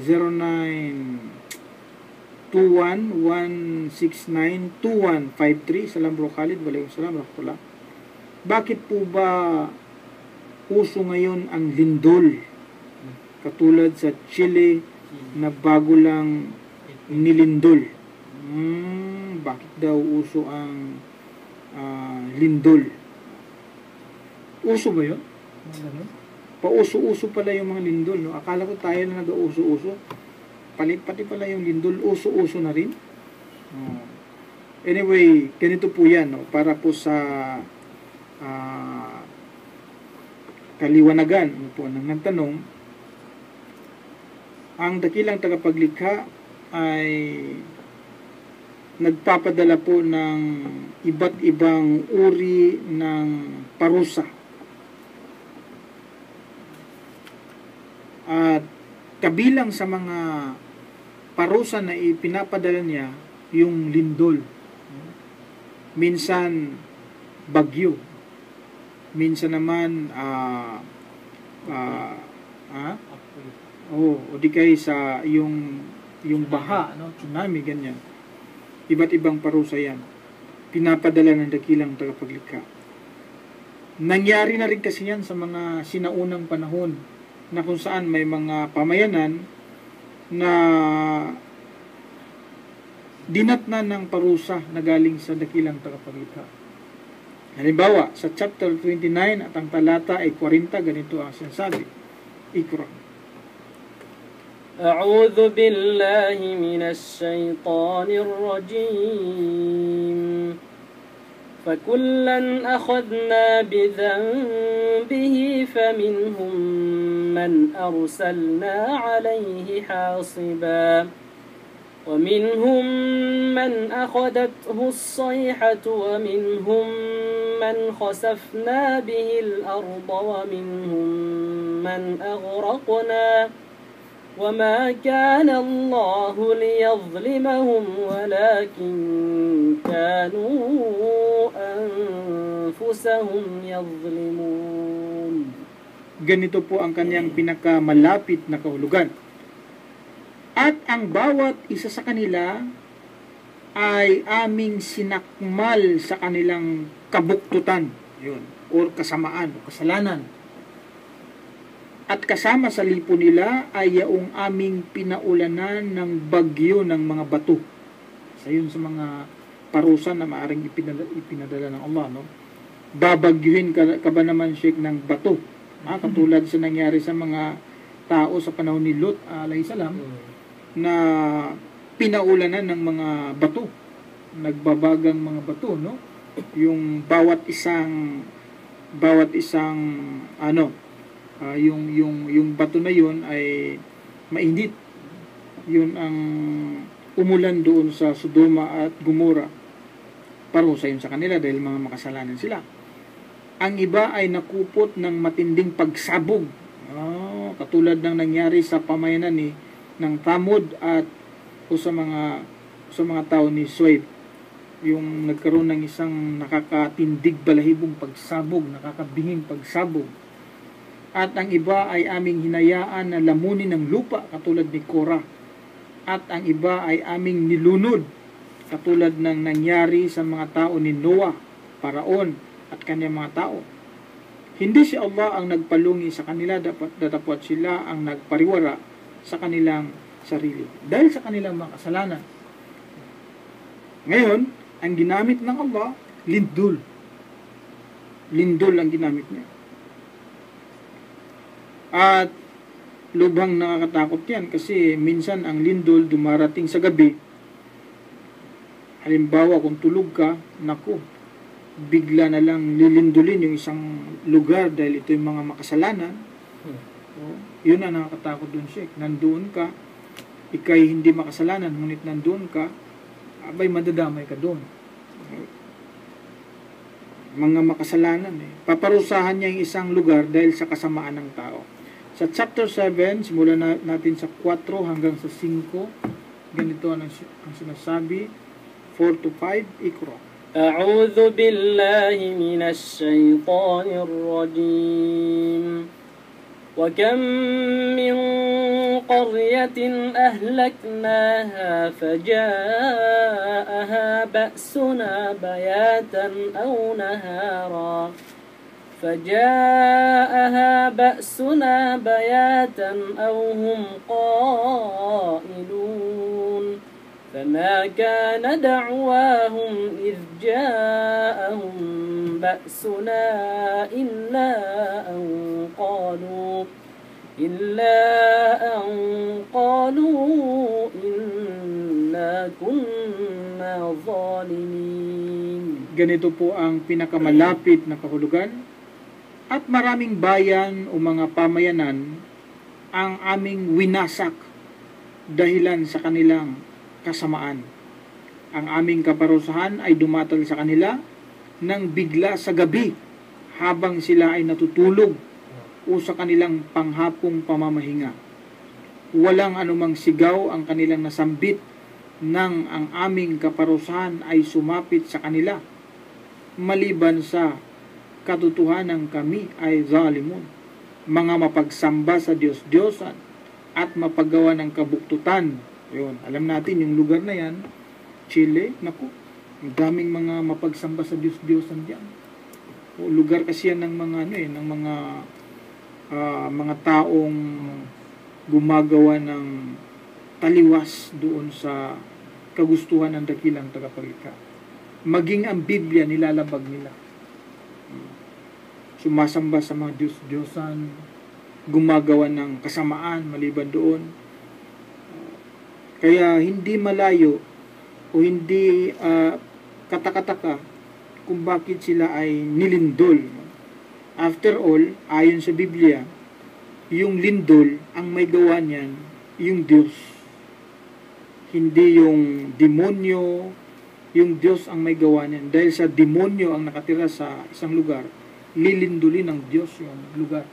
0921-169-2153. Salam bro Khalid, waalaikumsalam rahmatullah. Bakit po ba uso ngayon ang lindol? Katulad sa Chile na bago lang nilindol. Bakit daw uso ang lindol? Uso ba yun? Pauso-uso pala yung mga lindol, no? Akala ko tayo na nag-uso-uso. Pati pala yung lindol, uso-uso na rin. Anyway, ganito po yan, no? Para po sa kaliwanagan, ano po, nang nagtanong, ang dakilang tagapaglikha ay nagpapadala po ng iba't ibang uri ng parusa. At kabilang sa mga parusa na ipinapadala niya, yung lindol. Minsan, bagyo. Minsan naman, o di kaya sa yung baha, no? Tsunami, ganyan. Iba't ibang parusa yan. Pinapadala ng dakilang tagapaglikha. Nangyari na rin kasi yan sa mga sinaunang panahon na kung saan may mga pamayanan na dinatnan ng parusa na galing sa dakilang tagapaglikha. Halimbawa, sa chapter 29 at ang talata ay 40, ganito ang sinasabi. Ikra. أعوذ بالله من الشيطان الرجيم فكلا أخذنا بذنبه فمنهم من أرسلنا عليه حاصبا ومنهم من أخذته الصيحة ومنهم من خسفنا به الأرض ومنهم من أغرقنا وما كان الله ليظلمهم ولكن كانوا أنفسهم يظلمون. Ganito po ang kanyang pinakamalapit na kahulugan. At ang bawat isa sa kanila ay aming sinakmal sa kanilang kabuktutan, yun, or kasamaan o kasalanan. At kasama sa lipo nila ay yaong aming pinaulanan ng bagyo ng mga bato. Sa yun sa mga parusa na maaring ipinadala ng Allah, no? Babagyuhin ka ba naman, Sheikh, ng bato? Katulad sa nangyari sa mga tao sa panahon ni Lot, alayhi salam, na pinaulanan ng mga bato. Nagbabagang mga bato, no? Yung bawat isang yung bato na yun ay mainit. Yun ang umulan doon sa Sodoma at Gomora. Parusa yun sa kanila dahil mga makasalanan sila. Ang iba ay nakupot ng matinding pagsabog. Katulad ng nangyari sa pamayanan ng Thamud at o sa mga tao ni Shuaib. Yung nagkaroon ng isang nakakatindig balahibong pagsabog, nakakabinging pagsabog. At ang iba ay aming hinayaan na lamunin ng lupa katulad ni Korah. At ang iba ay aming nilunod katulad ng nangyari sa mga tao ni Noah, Paraon at kanyang mga tao. Hindi si Allah ang nagpalungi sa kanila, datapwat sila ang nagpariwara sa kanilang sarili dahil sa kanilang mga kasalanan. Ngayon, ang ginamit ng Allah, lindol. Lindol ang ginamit niya. At lubhang nakakatakot yan kasi minsan ang lindol dumarating sa gabi. Halimbawa kung tulog ka, naku, bigla na lang lilindulin yung isang lugar dahil ito yung mga makasalanan. Yun ang nakakatakot dun, Sheikh. Nandoon ka, ikay hindi makasalanan, ngunit nandoon ka, abay madadamay ka doon. Mga makasalanan paparusahan niya yung isang lugar dahil sa kasamaan ng tao. Sa chapter 7, simulan natin sa 4 hanggang sa 5. Ganito ang sinasabi, 4 to 5, Iqra. أعوذ بالله من الشيطان الرجيم وكم من قرية أهلكناها فجاءها بأسنا بياتا أو نهارا أو هم قائلون فما كان دعواهم إذ جاءهم بأسنا إلا أن قالوا إنا كنا ظالمين. Ganito po ang pinakamalapit na kahulugan. At maraming bayan o mga pamayanan ang aming winasak dahilan sa kanilang kasamaan. Ang aming kaparusahan ay dumatal sa kanila nang bigla sa gabi habang sila ay natutulog o sa kanilang panghapong pamamahinga. Walang anumang sigaw ang kanilang nasambit nang ang aming kaparusahan ay sumapit sa kanila. Maliban sa katotohanan kami ay zalimun, mga mapagsamba sa Diyos-Diyosan at mapagawa ng kabuktutan. Yun, alam natin yung lugar na yan, Chile, naku, ang daming mga mapagsamba sa Diyos-Diyosan diyan. O, lugar kasi yan ng mga mga taong gumagawa ng taliwas doon sa kagustuhan ng dakilang tagapaglikha. Maging ang Biblia nilalabag nila. Sumasamba sa mga Diyos-Diyosan, gumagawa ng kasamaan maliban doon. Kaya hindi malayo o hindi katakataka kung bakit sila ay nilindol. After all, ayon sa Biblia, yung lindol, ang may gawa niyan, yung Diyos. Hindi yung demonyo, yung Diyos ang may gawa niyan. Dahil sa demonyo ang nakatira sa isang lugar, lilindulin ng Diyos yung lugar.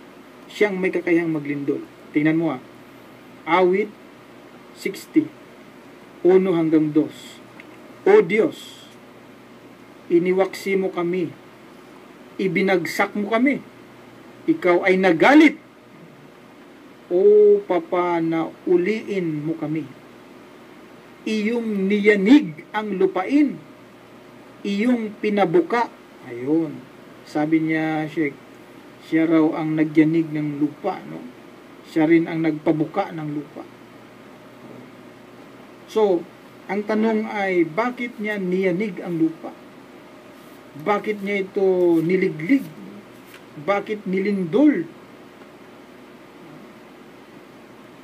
Siyang may kakayahang maglindol. Tingnan mo Awit 60, 1 hanggang 2. O Diyos, iniwaksi mo kami, ibinagsak mo kami, ikaw ay nagalit, o Papa, na uliin mo kami. Iyong niyanig ang lupain, iyong pinabuka. Ayun, sabi niya, Sheikh, siya raw ang nagyanig ng lupa, no? Siya rin ang nagpabuka ng lupa. So, ang tanong ay, bakit niya niyanig ang lupa? Bakit niya ito niliglig? Bakit nilindol?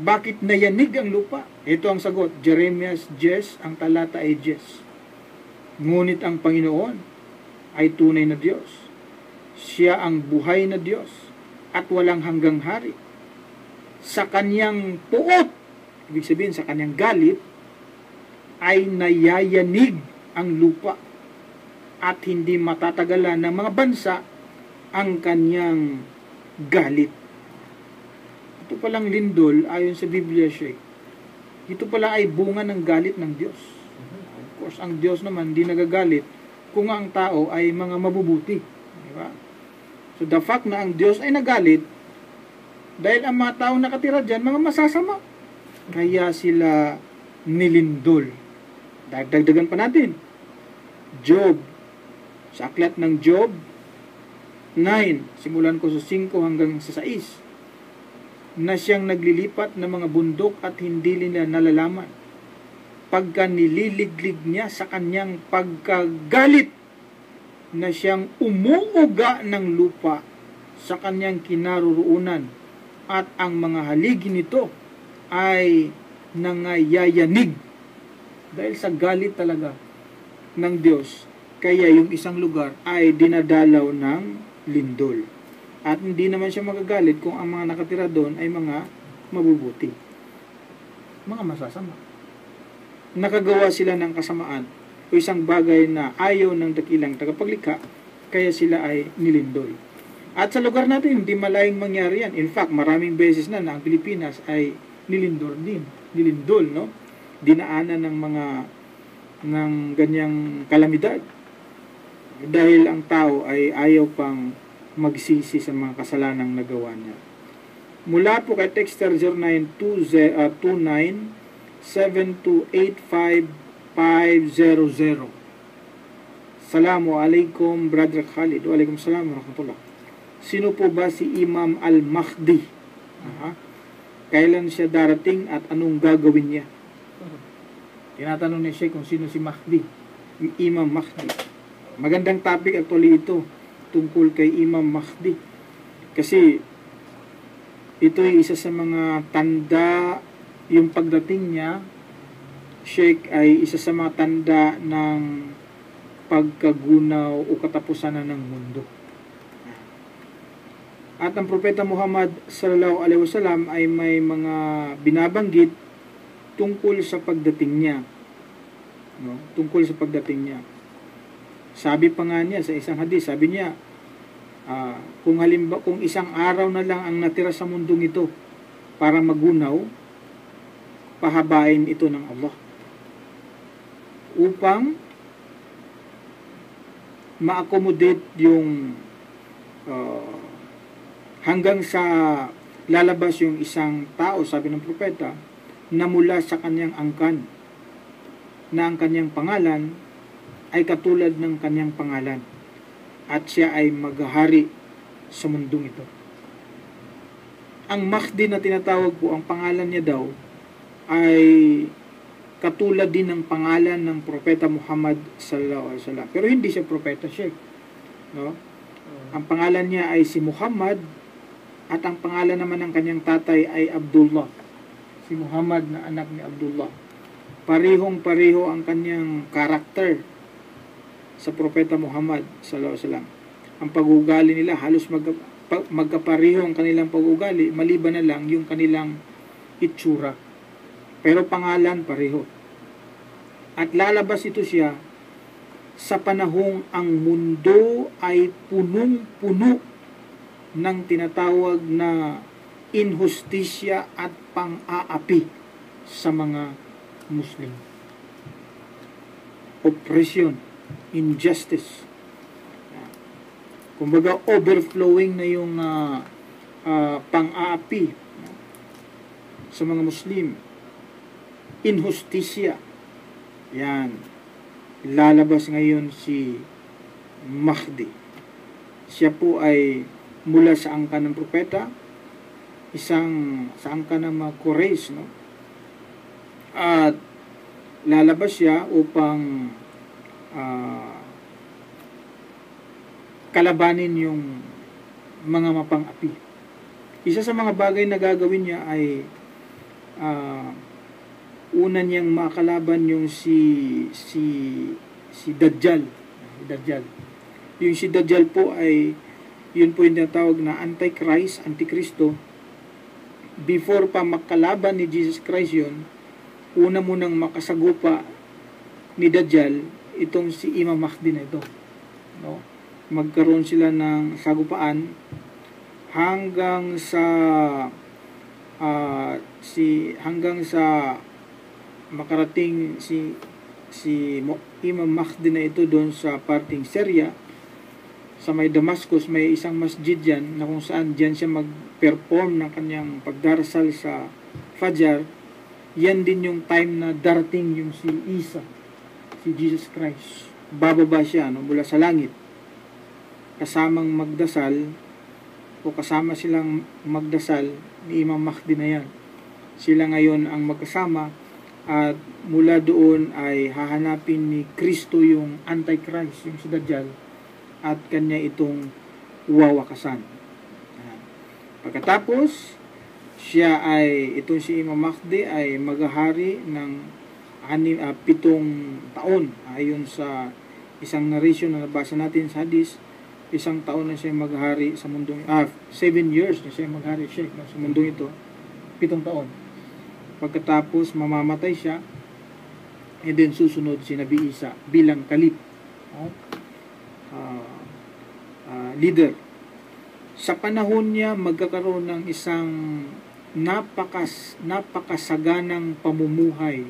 Bakit nayanig ang lupa? Ito ang sagot. Jeremias 10, ang talata ay 10. Ngunit ang Panginoon ay tunay na Diyos. Siya ang buhay na Diyos at walang hanggang hari. Sa kanyang puot, ibig sabihin sa kanyang galit, ay nayayanig ang lupa at hindi matatagalan ng mga bansa ang kanyang galit. Ito palang lindol, ayon sa Biblia, Sheikh, ito pala ay bunga ng galit ng Diyos. Of course, ang Diyos naman di nagagalit kung ang tao ay mga mabubuti. Diba? So the fact na ang Diyos ay nagalit, dahil ang mga tao nakatira dyan, mga masasama, kaya sila nilindol. Dagdagan pa natin. Job, sa aklat ng Job 9, simulan ko sa 5 hanggang sa 6, na siyang naglilipat ng mga bundok at hindi nila nalalaman. Pagka nililiglig niya sa kanyang pagkagalit, na siyang umuuga ng lupa sa kanyang kinaroroonan at ang mga haligi nito ay nangayayanig dahil sa galit talaga ng Diyos. Kaya yung isang lugar ay dinadalaw ng lindol. At hindi naman siya magagalit kung ang mga nakatira doon ay mga mabubuti, mga masasama. Nakagawa sila ng kasamaan o isang bagay na ayaw ng dakilang tagapaglikha, kaya sila ay nilindol. At sa lugar natin, hindi malayang mangyari yan. In fact, maraming beses na ang Pilipinas ay nilindol, no? Dinaanan ng ganyang kalamidad. Dahil ang tao ay ayaw pang magsisi sa mga kasalanang nagawa niya. Mula po kay Texter 0929-7285-500. Assalamualaikum, Brother Khalid. Waalaikumsalam warahmatullah. Sino po ba si Imam Al-Mahdi? Kailan siya darating at anong gagawin niya? Tinatanong niya siya kung sino si Mahdi, Imam Mahdi. Magandang topic actually ito, tungkol kay Imam Mahdi. Kasi ito ay isa sa mga tanda, yung pagdating niya, Sheikh, ay isa sa mga tanda ng pagkagunaw o katapusan na ng mundo. At ang Propeta Muhammad sallallahu alaihi wasallam ay may mga binabanggit tungkol sa pagdating niya. No? Tungkol sa pagdating niya. Sabi pa nga niya sa isang hadis, sabi niya, kung isang araw na lang ang natira sa mundong ito para magunaw, pahabain ito ng Allah upang ma-accommodate yung hanggang sa lalabas yung isang tao, sabi ng propeta, na mula sa kanyang angkan, na ang kanyang pangalan ay katulad ng kanyang pangalan at siya ay maghahari sa mundong ito. Ang Mahdi na tinatawag po, ang pangalan niya daw ay katulad din ng pangalan ng Propeta Muhammad sallallahu alaihi wasallam. Pero hindi siya propeta, Sheikh. No? Ang pangalan niya ay si Muhammad at ang pangalan naman ng kanyang tatay ay Abdullah. Si Muhammad na anak ni Abdullah. parehong-pareho ang kanyang karakter sa Propeta Muhammad sallallahu alaihi wasallam. Ang pag-uugali nila halos magkapareho ang kanilang pag-uugali, maliban na lang yung kanilang itsura. Pero pangalan pareho. At lalabas ito siya sa panahong ang mundo ay punong-puno ng tinatawag na inhustisya at pang-aapi sa mga Muslim. Oppression, injustice. Kumbaga overflowing na yung pang-aapi sa mga Muslim. Inhustisya. Yan. Lalabas ngayon si Mahdi. Siya po ay mula sa angkan ng propeta, sa angkan ng mga Quraysh, no? At lalabas siya upang kalabanin yung mga mapang-api. Isa sa mga bagay na gagawin niya ay una niyang makalaban yung si Dajjal. Yung si Dajjal po ay yun po yung tinatawag na Antichrist, Antikristo. Before pa makalaban ni Jesus Christ yun, una munang makasagupa ni Dajjal itong si Imam Mahdi na ito. No? Magkaroon sila ng sagupaan hanggang sa makarating si Imam Mahdi na ito doon sa parting Syria, sa may Damascus. May isang masjid dyan na kung saan dyan siya mag-perform ng kanyang pagdarasal sa Fajr. Yan din yung time na darating yung si Isa, si Jesus Christ. Bababa siya mula sa langit, kasamang magdasal o kasama silang magdasal ni Imam Mahdi na yan. Sila ngayon ang magkasama at mula doon ay hahanapin ni Kristo yung Antichrist, yung si Dajjal, at kanya itong wawakasan. Pagkatapos, itong si Imam Mahdi ay maghahari ng 7 taon. Ayon sa isang narration na nabasa natin sa hadith, 1 taon na siya maghari sa mundong 7 years na siya maghari siya sa mundong ito, 7 taon. Pagkatapos mamamatay siya, and then susunod si Nabi Isa bilang kalip, leader. Sa panahon niya magkakaroon ng isang napakasaganang pamumuhay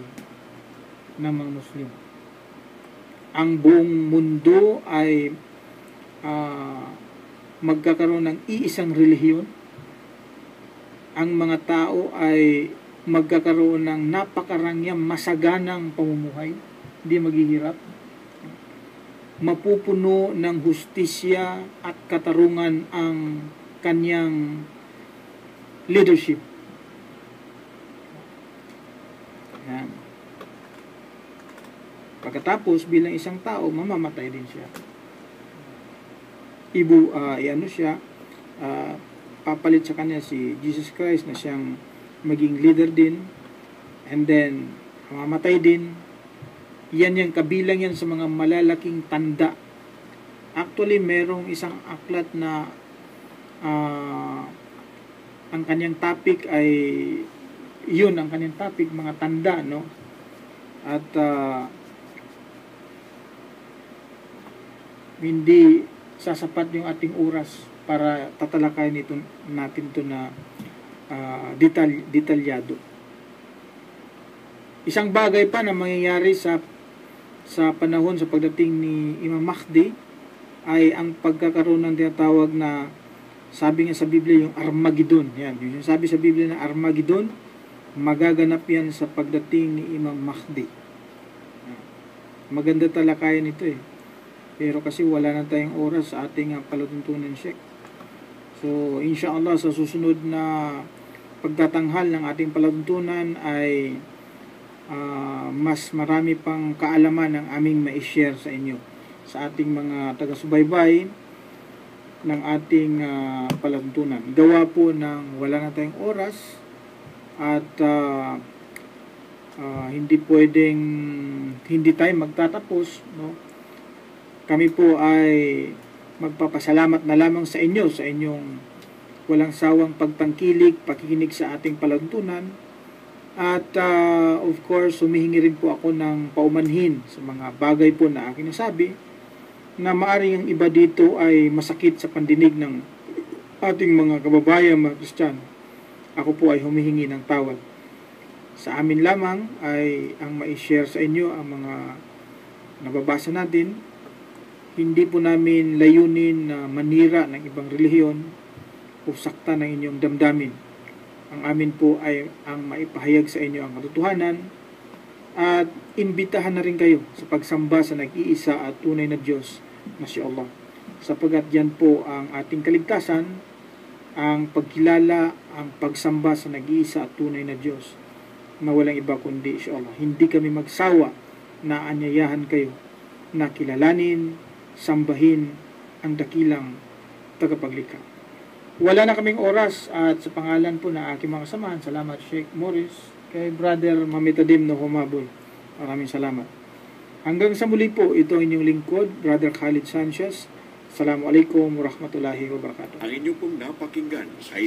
ng mga Muslim. Ang buong mundo ay magkakaroon ng iisang relihiyon. Ang mga tao ay magkakaroon ng napakarangyang masaganang pamumuhay, hindi maghihirap. Mapupuno ng hustisya at katarungan ang kanyang leadership. Yan. Pagkatapos bilang isang tao, mamamatay din siya. Papalit sa kanya si Jesus Christ na siyang maging leader din, and then mamamatay din. Yan yung kabilang yan sa mga malalaking tanda. Actually, merong isang aklat na ang kanyang topic ay yun, ang kanyang topic, mga tanda, no? At hindi sasapat yung ating oras para tatalakayin natin ito na detalyado. Isang bagay pa na mangyayari sa panahon sa pagdating ni Imam Mahdi ay ang pagkakaroon ng tinatawag na, sabi nga sa Biblia, yung Armageddon. Yan, yung sabi sa Biblia na Armageddon, magaganap yan sa pagdating ni Imam Mahdi. Maganda talakayan ito eh. Pero kasi wala na tayong oras sa ating palatuntunan, Sheikh. So, inshallah, sa susunod na pagtatanghal ng ating palatuntunan ay mas marami pang kaalaman ang aming ma-share sa inyo, sa ating mga taga-subaybay ng ating palatuntunan. Gawa po ng wala na tayong oras at hindi pwedeng hindi tayo magtatapos, no? Kami po ay magpapasalamat na lamang sa inyo, sa inyong walang sawang pagtangkilik, pakikinig sa ating palantunan. At of course, humihingi rin po ako ng paumanhin sa mga bagay po na aking nasabi na maaring ang iba dito ay masakit sa pandinig ng ating mga kababayan, mga Kristiyano. Ako po ay humihingi ng tawad. Sa amin lamang ay ang ma-share sa inyo ang mga nababasa natin. Hindi po namin layunin na manira ng ibang relihiyon o sakta ng inyong damdamin. Ang amin po ay ang maipahayag sa inyo ang katotohanan at imbitahan na rin kayo sa pagsamba sa nag-iisa at tunay na Diyos na si Allah. Sapagat yan po ang ating kaligtasan, ang pagkilala, ang pagsamba sa nag-iisa at tunay na Diyos na walang iba kundi si Allah. Hindi kami magsawa na anyayahan kayo na kilalanin, sambahin ang dakilang tagapaglikha. Wala na kaming oras at sa pangalan po na aking mga samahan, salamat Sheikh Morris, kay Brother Mamitadim na humabol. Maraming salamat. Hanggang sa muli po, ito inyong lingkod, Brother Khalid Sanchez. Assalamualaikum warahmatullahi wabarakatuh. Ang inyong pong napakinggan ay